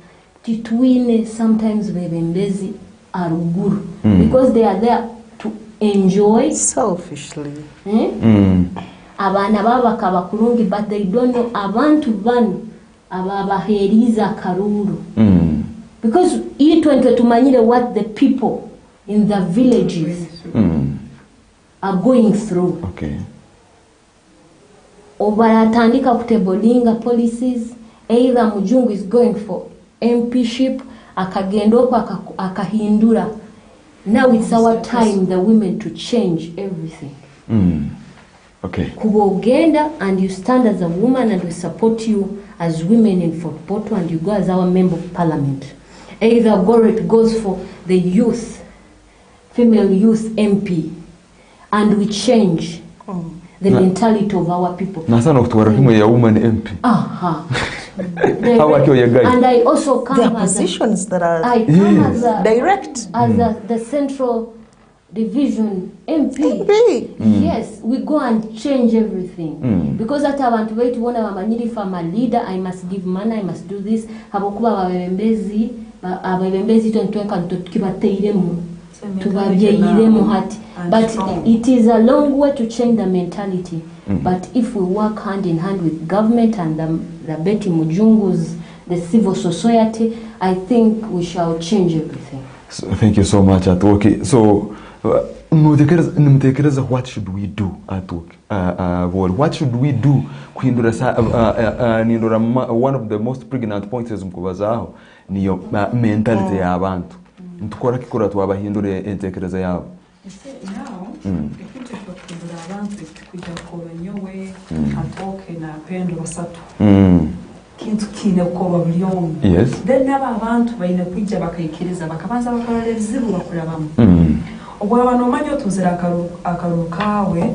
titwine sometimes bebembezi aruguru because they are there to enjoy selfishly abana baba kabakurungi, but they don't know abantu banu ababaheriza karuru because itwente tumanyire what the people in the villages are going through. Okay. Obaratandika kutebolinga policies, either mujungu is going for MPship akagendoko akahindura. Now it's our time the women to change everything. Okay. Kubogenda and you stand as a woman and we support you as women in Fort Portal and you go as our member of parliament. Either it goes for the youth, female youth MP, and we change the mentality of our people. Nasana kutwara kimwe ya woman MP. Aha. And I also come there are as positions that are as a direct as the central division MP. Yes, we go and change everything because at abantu baitu bona bamanyiri from a leader, I must give money, I must do this. Habokuba abebembezi tontoka tukibateiremu tubabyeyiremu hati. But it is a long way to change the mentality. But if we work hand in hand with government and the Betty Mujungus, the civil society, I think we shall change everything. So, thank you so much, ABBOOKI. So, what should we do, ABBOOKI? What should we do? One of the most pregnant points is mkubazaho ni mentality ya abantu. Ntukora kikora twabahindure entekereza yabo. Yes. Then abantu bayina kwijja bakayikiriza bakabanza bakolera ebizibu bakulabamu. Obwaba nomanyi otuzira akarukawe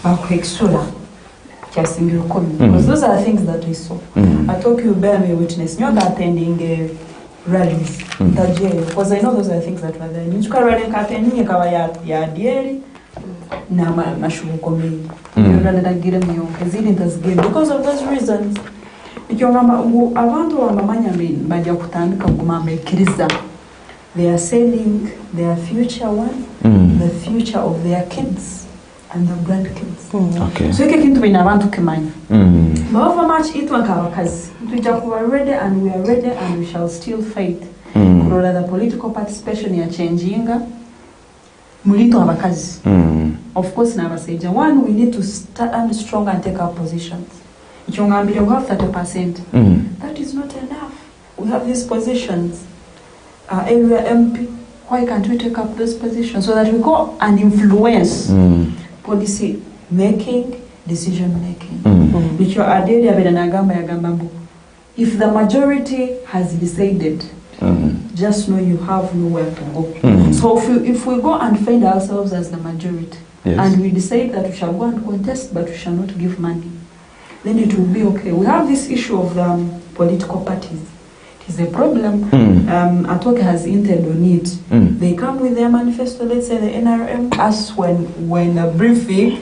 bakwexura kyasingira okomi. Because those are the things that we saw. I talk you bear me witness. You're not attending rallies. Because I know those are the things that were there. Nchuka rally attending kaba ya dieri na mashuko mengi. Yonadagire miyonke zili ntazigenda because of those reasons. Abantu bamamanya bajja kutandika kumamekiriza. They are selling their future the future of their kids and their grandkids. Okay. So ike kintu bina abantu kimanya. However much itwa nkabakazi. Tujja kuba ready and we are ready and we shall still fight. Kurola the political participation ya changinga. Mulito abakazi. Of course na abaseja. One, we need to stand strong and take our positions. Ichongambire we have 30%. That is not enough. We have these positions. Area MP, why can't we take up those positions so that we go and influence policy making, decision making? If the majority has decided, just know you have nowhere to go. So if we go and find ourselves as the majority, and we decide that we shall go and contest but we shall not give money, then it will be okay. We have this issue of political parties. Is a problem. ABBOOKI has hinted on it. They come with their manifesto. Let's say the NRM. Us when a briefing,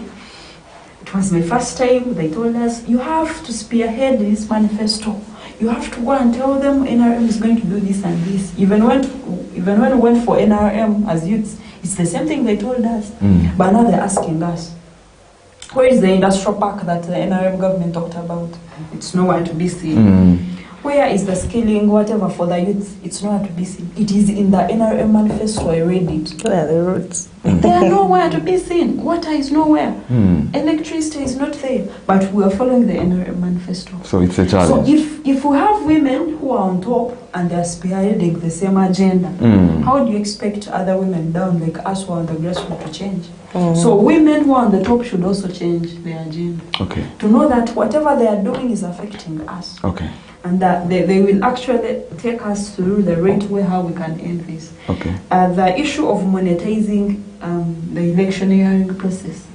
it was my first time. They told us you have to spearhead this manifesto. You have to go and tell them NRM is going to do this and this. Even when we went for NRM as youths, it's the same thing they told us. But now they're asking us, where is the industrial park that the NRM government talked about? It's nowhere to be seen. Where is the skilling, whatever, for the youth? It's nowhere to be seen. It is in the NRM manifesto. I read it. Where are the roads? They are nowhere to be seen. Water is nowhere. Electricity is not there. But we are following the NRM manifesto. So it's a challenge. So if we have women who are on top and they are spearheading the same agenda, how do you expect other women down like us who are on the grassroots to change? So women who are on the top should also change their agenda. Okay. To know that whatever they are doing is affecting us. Okay. And that they will actually take us through the right way how we can end this. Okay. The issue of monetizing the electioneering process.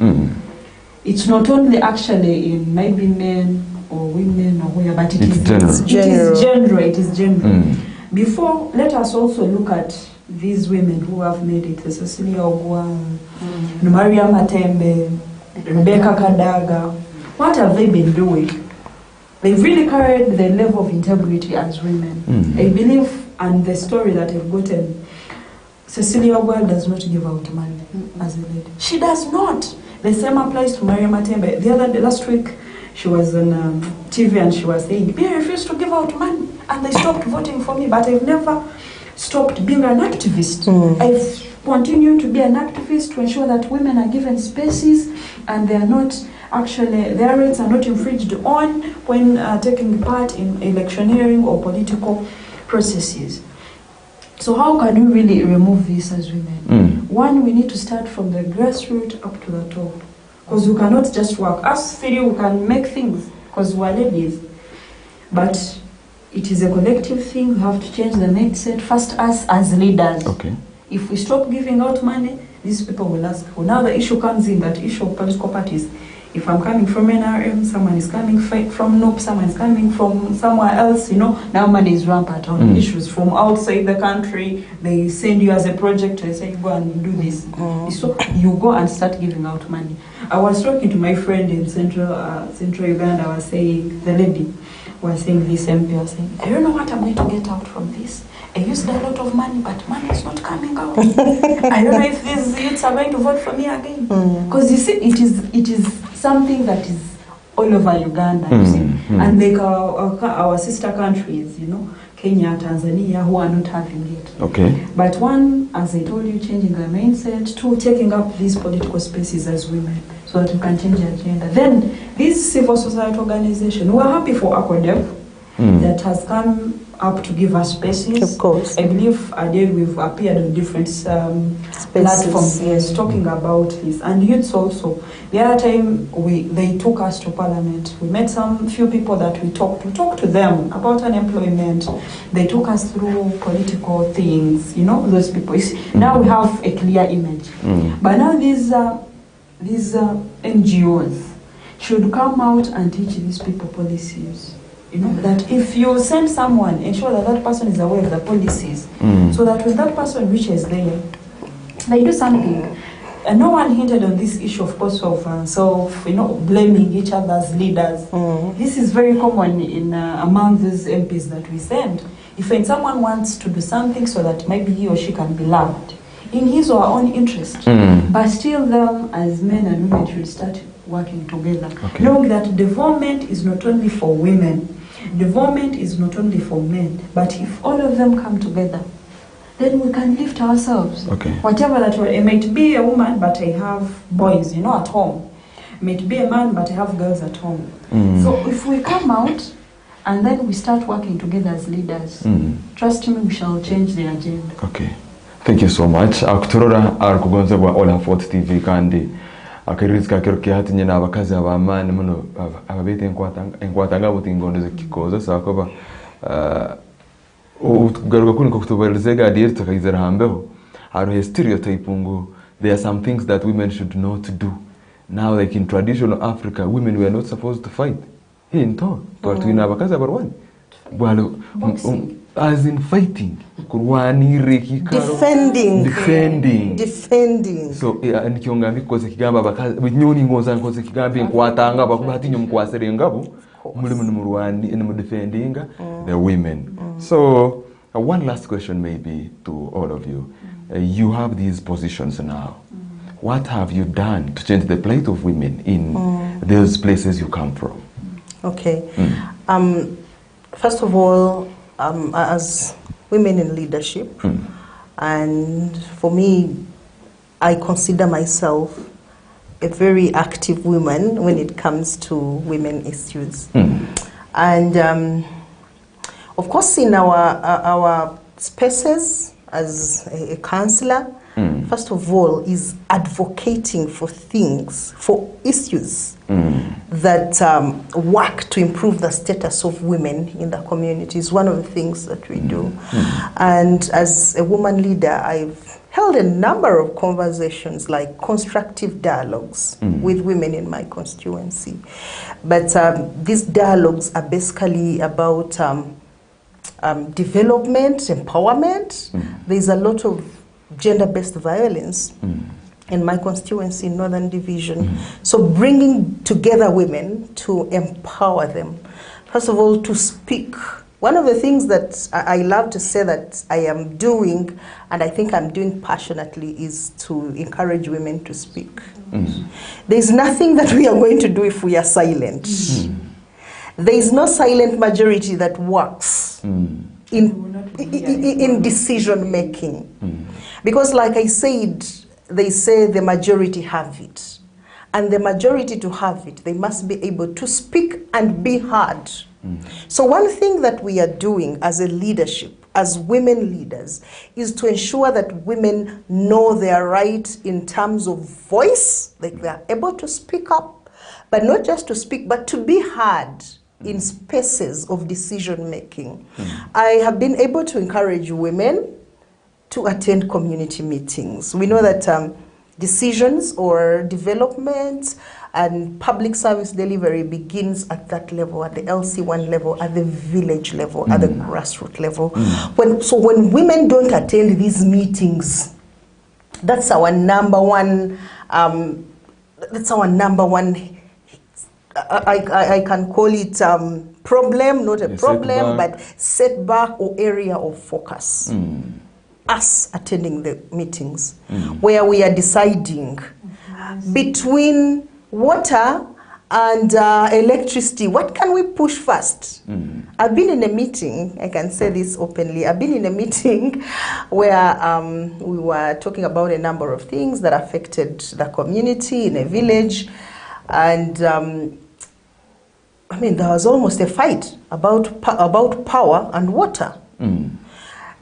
It's not only actually in maybe men or women or where, but it is general. Before, let us also look at these women who have made it. Cecilia Ogwa, Maria Matembe, Rebecca Kadaga. What have they been doing? They've really carried the level of integrity as women. I believe, and the story that I've gotten, Cecilia Ogwa does not give out money as a lady. She does not. The same applies to Maria Matembe. Last week, she was on TV and she was saying, I refused to give out money and they stopped voting for me, but I've never stopped being an activist. I've continued to be an activist to ensure that women are given spaces and they are not actually, their rights are not infringed on when taking part in electioneering or political processes. So how can we really remove this as women? One, we need to start from the grassroots up to the top. because we cannot just work. Us three, we can make things because we are ladies. But it is a collective thing. We have to change the mindset. First, us as leaders. Okay. If we stop giving out money, these people will ask. Well, now the issue comes in, that issue of political parties. If I'm coming from NRM, someone is coming from NOP, someone is coming from somewhere else, you know, now money is rampant on issues from outside the country. They send you as a project, they say, go and do this. So you go and start giving out money. I was talking to my friend in central Uganda. I was saying, the lady was saying, this MP was saying, I don't know what I'm going to get out from this. I used a lot of money, but money is not coming out. I don't know if these youths are going to vote for me again. Because you see, it is something that is all over Uganda, you see. And like our sister countries, you know, Kenya, Tanzania, who are not having it. Okay. But one, as I told you, changing the mindset, two, taking up these political spaces as women so that we can change the agenda. Then, this civil society organization, we're happy for ACODEV that has come up to give us spaces. Of course. I believe we've appeared on different platforms, yes, talking about this. And youths also. The other time they took us to Parliament. We met few people that we talked to them about unemployment. They took us through political things, you know, those people. Now we have a clear image. But now these NGOs should come out and teach these people policies. You know, that if you send someone, ensure that that person is aware of the policies, so that when that person reaches there, they do something. And no one hinted on this issue, of course, of blaming each other as leaders. This is very common in among these MPs that we send. If when someone wants to do something so that maybe he or she can be loved, in his or her own interest, but still them as men and women should start working together. Knowing that development is not only for women, development is not only for men, but if all of them come together, then we can lift ourselves. Whatever that, it might be a woman, but I have boys, you know, at home. It might be a man, but I have girls at home. So if we come out and then we start working together as leaders, trust me, we shall change the agenda. Okay. Thank you so much. Akuturora arkugonzebwa All Afford TV kandi akirizika kiro kihati nyina abakazi abamani muno ababete enkwatanga butingondo zekikoza sakoba ugaruka kuni kutuberezega direct tukayizera hambeho haro stereotype ngo there are some things that women should not do. Now, like in traditional Africa, women were not supposed to fight. Hinto twatwina abakazi abarwani bwalo as in fighting defending so nikyonga mbikoze kigamba abakazi nyoni ngonza nkoze kigamba enkwatanga bakubati nyumkwasere ngabo mulimu numurwani in defending the women. So one last question maybe to all of you. You have these positions now. What have you done to change the plight of women in those places you come from? Okay. First of all, as women in leadership, and for me, I consider myself a very active woman when it comes to women issues. And of course, in our spaces as a counselor, first of all, is advocating for things, for issues that work to improve the status of women in the community is one of the things that we do. And as a woman leader, I've held a number of conversations, like constructive dialogues with women in my constituency. But these dialogues are basically about development, empowerment. There's a lot of gender-based violence in my constituency, Northern Division. So bringing together women to empower them. First of all, to speak. One of the things that I love to say that I am doing, and I think I'm doing passionately, is to encourage women to speak. There's nothing that we are going to do if we are silent. There is no silent majority that works in decision making. Because like I said, they say the majority have it. And the majority to have it, they must be able to speak and be heard. So one thing that we are doing as a leadership, as women leaders is to ensure that women know their right in terms of voice, like they're able to speak up, but not just to speak, but to be heard in spaces of decision making. I have been able to encourage women to attend community meetings. We know that decisions or development and public service delivery begins at that level, at the LC1 level, at the village level, at the grassroots level. When women don't attend these meetings, that's our number one, I can call it problem, not a problem, but setback or area of focus. Us attending the meetings where we are deciding between water and electricity, what can we push first? I've been in a meeting, I can say this openly, I've been in a meeting where we were talking about a number of things that affected the community in a village, and I mean, there was almost a fight about power and water.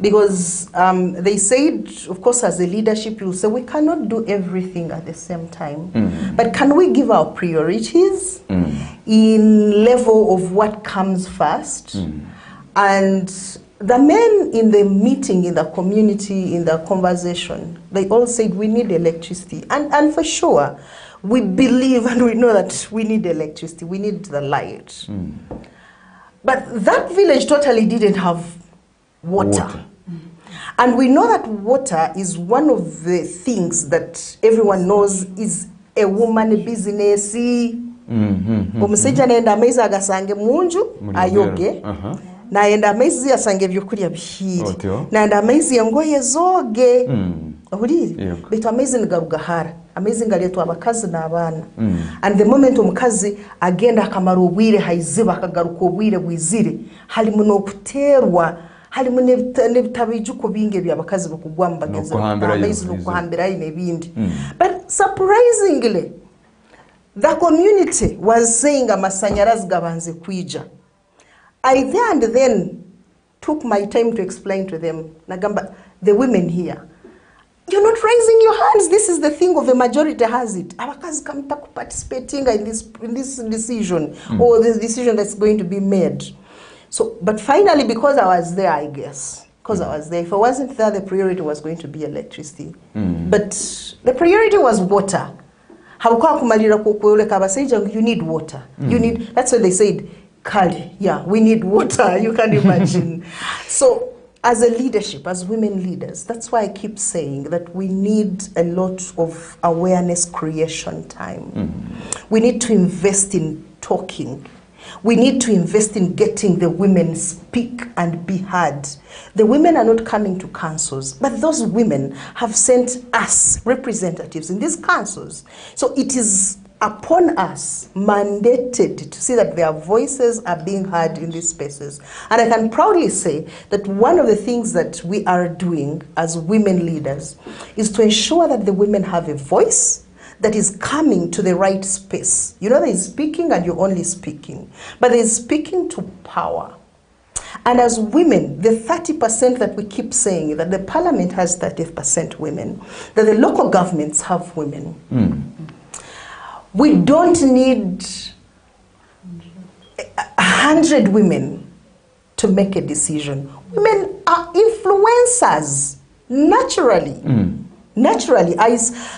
Because they said, of course, as a leadership, you'll say, we cannot do everything at the same time. But can we give our priorities in level of what comes first? And the men in the meeting, in the community, in the conversation, they all said, we need electricity. And for sure, we believe and we know that we need electricity, we need the light. But that village totally didn't have water. And we know that water is one of the things that everyone knows is a woman business. Omusajja naenda amaizi agasange munju ayoge, naenda amaizi asange ebyokulya bihire, naenda amaizi engoye zoge. Ohulire betu amaizi nigarugahara, amaizi ngaleetwa abakazi n'abaana. And the moment omukazi agenda akamara obwire haiziba akagaruka obwire bwizire, halimu n'okuteerwa, halimu n'ebitabijuko bingi by'abakazi bakugwa mu bagenzi amaizi n'okuhambirayo n'ebindi. But surprisingly, the community was saying amasanyarazi gabanze kwija. I there and then took my time to explain to them, nagamba, the women here, you're not raising your hands. This is the thing of the majority has it. Abakazi kamta participating in this decision or this decision that's going to be made. So, but finally, because I was there, I guess, because I was there, if I wasn't there, the priority was going to be electricity. But the priority was water. You need water. You need, that's what they said, Kali, yeah, we need water. You can imagine. So, as a leadership, as women leaders, that's why I keep saying that we need a lot of awareness creation time. We need to invest in talking. We need to invest in getting the women speak and be heard. The women are not coming to councils, but those women have sent us representatives in these councils. So it is upon us, mandated, to see that their voices are being heard in these spaces. And I can proudly say that one of the things that we are doing as women leaders is to ensure that the women have a voice that is coming to the right space. You know, there is speaking and you're only speaking, but there is speaking to power. And as women, the 30% that we keep saying, that the parliament has 30% women, that the local governments have women. We don't need 100 women to make a decision. Women are influencers, naturally. Naturally,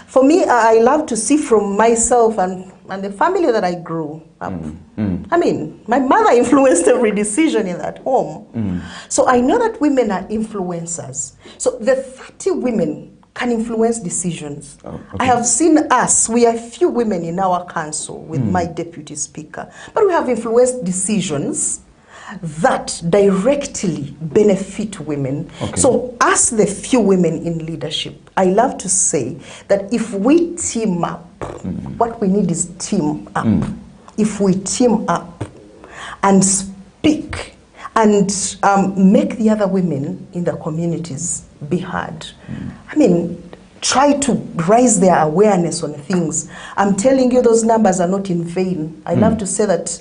for me, I love to see from myself and the family that I grew up. I mean, my mother influenced every decision in that home. So I know that women are influencers. So the 30 women can influence decisions. I have seen us, we are few women in our council with my deputy speaker, but we have influenced decisions that directly benefit women. So as the few women in leadership, I love to say that if we team up, what we need is team up. If we team up and speak and make the other women in the communities be heard. I mean, try to raise their awareness on things. I'm telling you, those numbers are not in vain. I love to say that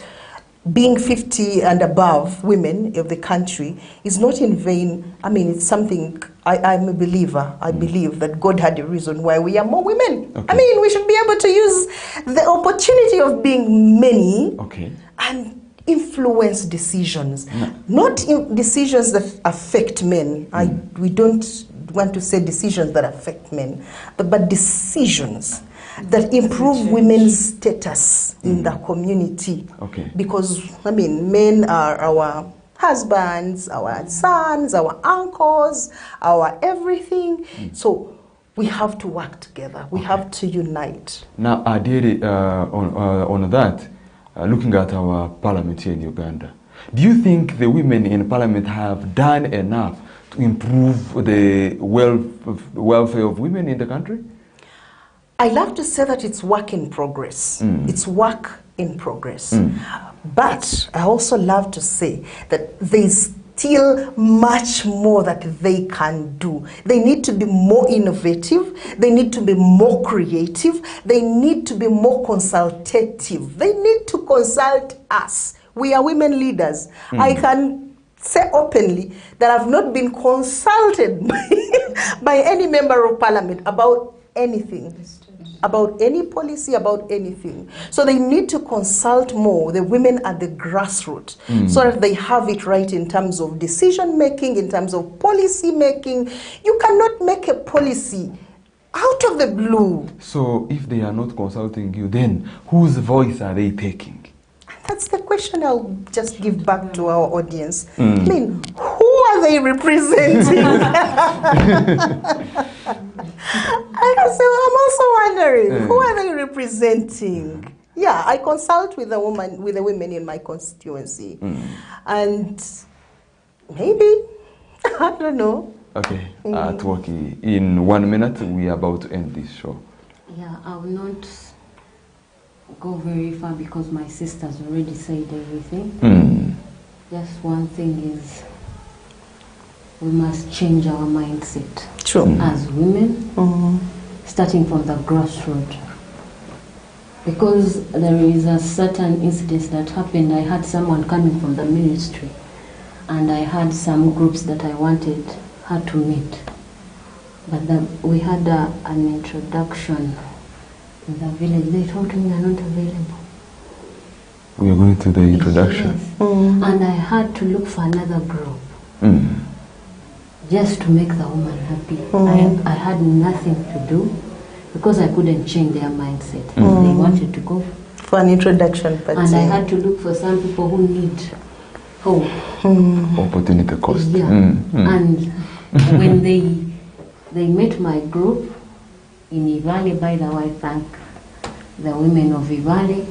being 50 and above women of the country is not in vain. I mean, it's something, I'm a believer. I believe that God had a reason why we are more women. I mean, we should be able to use the opportunity of being many and influence decisions. Not decisions that affect men. We don't want to say decisions that affect men, but decisions that improve women's status in the community. Because, I mean, men are our husbands, our sons, our uncles, our everything. So we have to work together. We have to unite. Now, on that, looking at our parliament here in Uganda, do you think the women in parliament have done enough to improve the welfare of women in the country? I love to say that it's work in progress. It's work in progress. But I also love to say that there's still much more that they can do. They need to be more innovative. They need to be more creative. They need to be more consultative. They need to consult us. We are women leaders. I can say openly that I've not been consulted by any member of parliament about anything, about any policy, about anything. So they need to consult more the women at the grassroots so that they have it right in terms of decision making, in terms of policy making. You cannot make a policy out of the blue. So if they are not consulting you, then whose voice are they taking? That's the question I'll just give back to our audience. I mean, who are they representing? I'm also wondering, who are they representing? Yeah, I consult with the women in my constituency. And maybe, I don't know. Okay, Twoki, in 1 minute, we are about to end this show. Yeah, I will not go very far because my sisters already said everything. Just one thing is, we must change our mindset as women, starting from the grassroots. Because there is a certain incident that happened. I had someone coming from the ministry, and I had some groups that I wanted her to meet. But we had an introduction in the village. They told me they're not available. We are going to the introduction. Yes. And I had to look for another group. Just to make the woman happy. I had nothing to do because I couldn't change their mindset. They wanted to go for an introduction party. And I had to look for some people who need hope. Opportunity cost. Yeah. And when they met my group in Ivale, by the way, I thank the women of Ivale.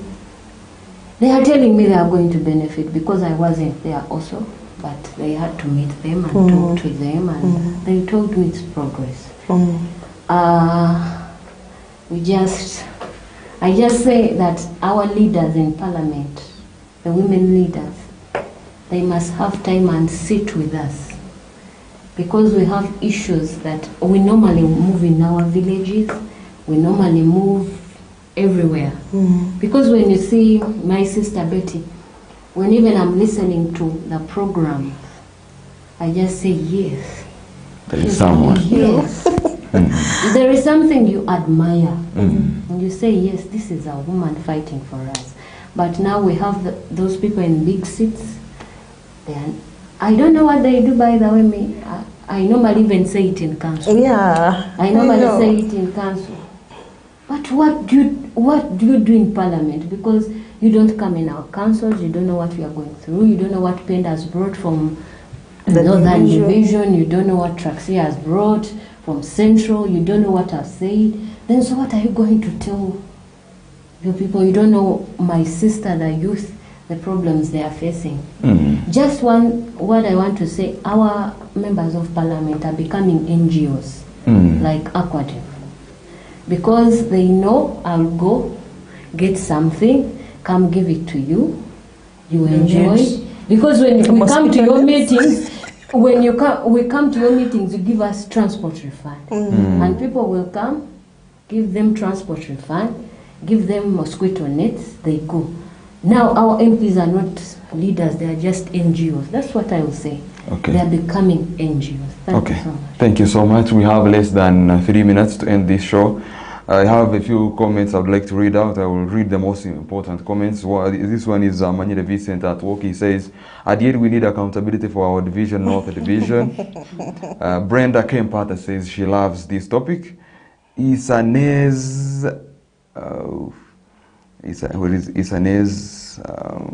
They are telling me they are going to benefit because I wasn't there also. But they had to meet them and talk to them, and they told me it's progress. I just say that our leaders in parliament, the women leaders, they must have time and sit with us. Because we have issues that we normally move in our villages, we normally move everywhere. Because when you see my sister Betty, when even I'm listening to the program, I just say, yes. There is someone. Yes. There is something you admire. And you say, yes, this is a woman fighting for us. But now we have those people in big seats. I don't know what they do, by the way. I normally even say it in council. Yeah. I normally say it in council. But what do you do in parliament? Because you don't come in our councils, you don't know what we are going through, you don't know what Pend has brought from the Northern Division, you don't know what Traxia has brought from Central, you don't know what I've said. Then so what are you going to tell your people? You don't know my sister, the youth, the problems they are facing. Just what I want to say, our members of parliament are becoming NGOs, like Aquative. Because they know I'll go, get something, come give it to you, you enjoy. Because when we come to your meetings, we come to your meetings, you give us transport refund. And people will come, give them transport refund, give them mosquito nets, they go. Now our MPs are not leaders, they are just NGOs. That's what I would say. Okay. They are becoming NGOs. Thank you so much. Thank you so much. We have less than 3 minutes to end this show. I have a few comments I would like to read out. I will read the most important comments. This one is Manile Vincent at work. He says, "Adiel, we need accountability for our division, North Division." Brenda Kempata says she loves this topic. Isanez,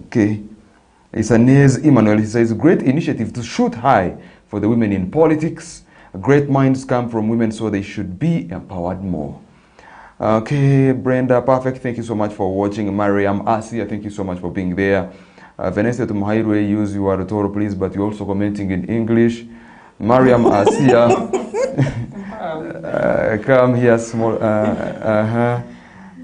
okay. Isanez Emmanuel, he says, "Great initiative to shoot high for the women in politics. Great minds come from women, so they should be empowered more." Okay, Brenda, perfect. Thank you so much for watching. Mariam Asia, thank you so much for being there. Vanessa Tumuhairwe, use your Toro, please, but you're also commenting in English. Mariam Asia, come here, small.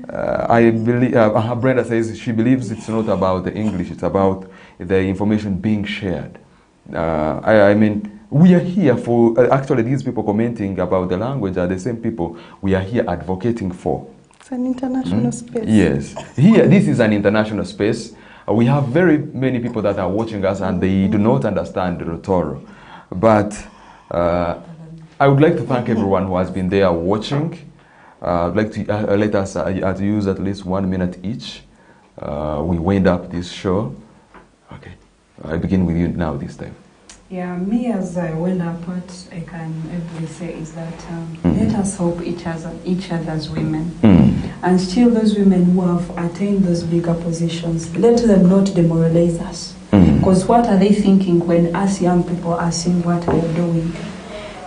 I believe Brenda says she believes it's not about the English, it's about the information being shared. I mean, we are here for, actually these people commenting about the language are the same people we are here advocating for. It's an international space. Yes. Here, this is an international space. We have very many people that are watching us and they do not understand Rotoro. But I would like to thank everyone who has been there watching. I'd like to let us use at least 1 minute each. We wind up this show. Okay. I begin with you now this time. Yeah, me as I went up, what I can ever say is that let us help each other as women. And still those women who have attained those bigger positions, let them not demoralize us. Because what are they thinking when us young people are seeing what we are doing?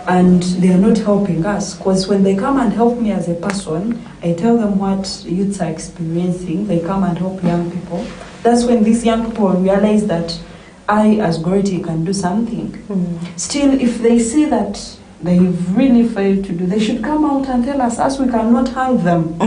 And they are not helping us. Because when they come and help me as a person, I tell them what youths are experiencing. They come and help young people. That's when these young people realize that I, as Gority, can do something. Still, if they see that they've really failed to do, they should come out and tell us, as we cannot hang them.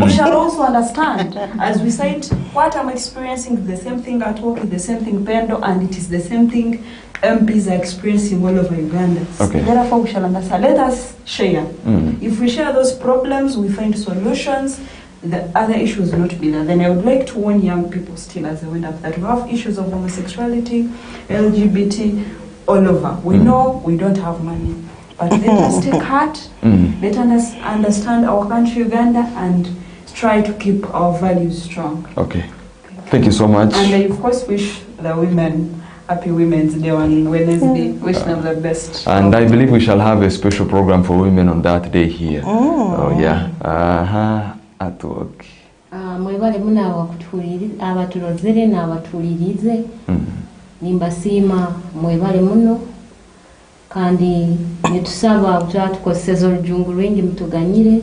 We shall also understand. As we said, what I'm experiencing is the same thing at work, is the same thing Pendo, and it is the same thing MPs are experiencing all over Uganda. Okay. Therefore, we shall understand. Let us share. If we share those problems, we find solutions, the other issues will not be there. Then I would like to warn young people still as they went up that we have issues of homosexuality, LGBT, all over. We know we don't have money, but let us take heart, let us understand our country Uganda and try to keep our values strong. Okay. Thank you so much. And I of course wish the women Happy Women's Day on Wednesday. Wish them the best. And I believe we shall have a special program for women on that day here. Oh yeah. At work. Mwebale muna abaturozere n'abatulirize nimbasiima mwebale muno kandi netusaba tukozeseza olujungu lwingi mutuganyire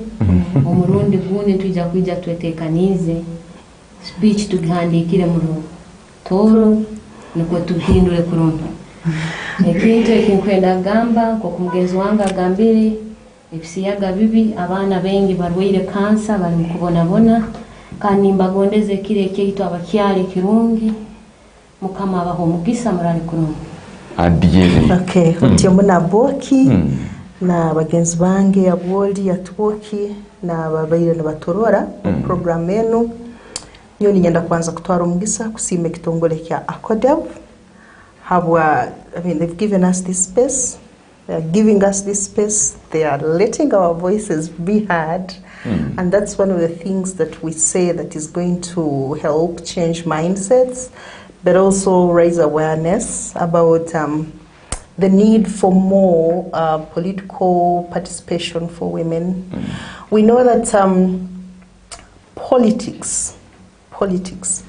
omulundi gundi tujja kwijja twetekanize speech tugihandikire mu Rutoro nikwe tuhindure kurungi ekintu ekinkwenda gamba nko kumugenzi wange agambire ebisiyaga bibi abaana bengi barwaire kansa bali mu kubonabona kandi mbagondeze kire ekyitwa abakyali kirungi mukama abaho omugisa murali kurungi Adiele. Okay, otyo muna ABBOOKI na bagenzi bange aboli atwoki na babaire na batorora program eno nyo ninyenda kwanza kutwara omugisa kusime kitongole kya ACODEV they've given us this space. They are giving us this space. They are letting our voices be heard. And that's one of the things that we say that is going to help change mindsets, but also raise awareness about the need for more political participation for women. We know that politics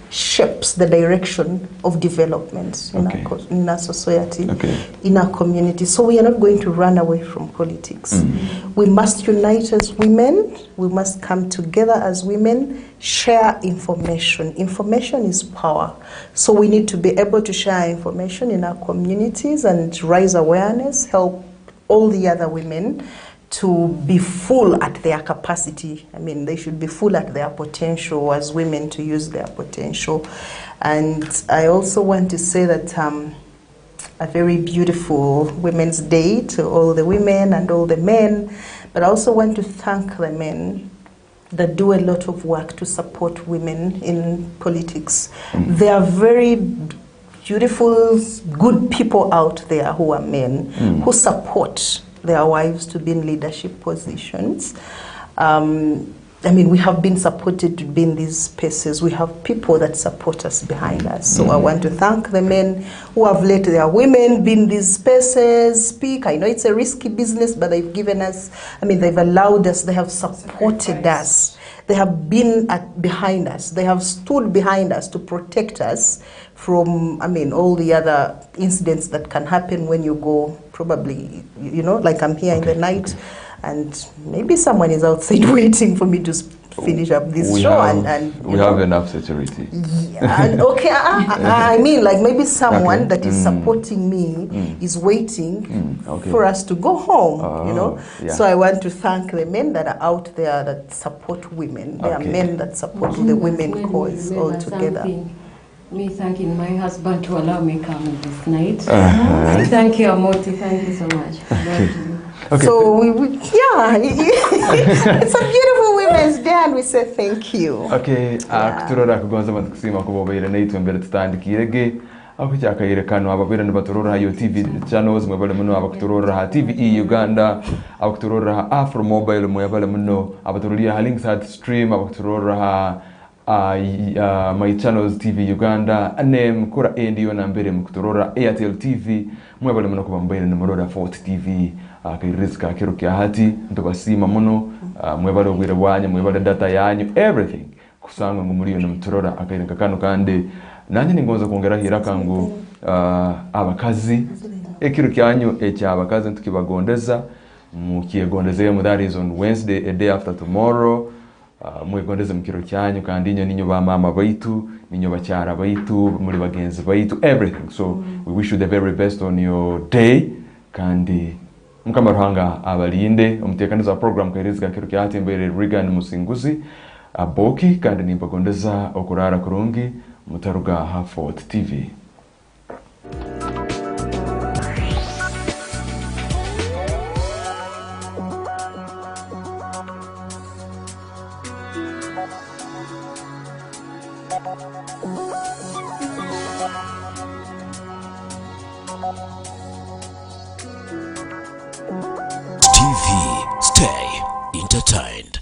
shapes the direction of development in our society, in our community. So we are not going to run away from politics. We must unite as women. We must come together as women, share information. Information is power. So we need to be able to share information in our communities and raise awareness, help all the other women to be full at their capacity. I mean, they should be full at their potential as women to use their potential. And I also want to say that a very beautiful Women's Day to all the women and all the men, but I also want to thank the men that do a lot of work to support women in politics. There are very beautiful, good people out there who are men who support their wives to be in leadership positions. I mean, we have been supported to be in these spaces. We have people that support us behind us. So I want to thank the men who have let their women be in these spaces, speak. I know it's a risky business, but they've given us, I mean, they've allowed us, they have supported us. They have been behind us. They have stood behind us to protect us from, I mean, all the other incidents that can happen when you go, probably, you know, like I'm here in the night, and maybe someone is outside waiting for me to finish up this show. We have enough security. Yeah, and okay, I mean, like maybe someone that is supporting me is waiting for us to go home, you know. Yeah. So I want to thank the men that are out there that support women. There are men that support the women cause altogether. Me thanking my husband to allow me come this night. Thank you, Amoti. Thank you so much. Okay. So yeah, it's a beautiful Women's Day, and we say thank you. Okay, kuturora kugonza kusima kubobaira naitwe mbere tutandikirege akucyakaire kano ababira nibaturora yo TV channels mwebale muno abakuturora ha TVE Uganda abakuturora ha Afro Mobile mwebale muno abaturora ha Linksat Stream abakuturora ha my channels TV Uganda ane mkura endiyo na mbere mkuturora Airtel TV mwebale muno kubambaire nimurora Fort TV akiriska kiro kya hati ndobasima muno mwebale obwire bwanya mwebale data yanyu everything kusanga ngo muri yo nimturora akayirenga kano kandi nanye ningonza kongera hiraka ngo abakazi ekiro kyanyu ekyabakazi ntukibagondeza mukiyegondeze mu that is on Wednesday a day after tomorrow mwegondeze mukiro kyanyu kandi inyo ninyo ba mama baitu ninyo bacyara baitu muri bagenzi baitu everything. So we wish you the very best on your day kandi mukamaruhanga abalinde umutekaniza program kairiza kiro kyati mbere REAGAN musinguzi ABBOOKI kandi nimbagondeza okurara kurungi mutaruga ha Fort TV. TV, stay entertained.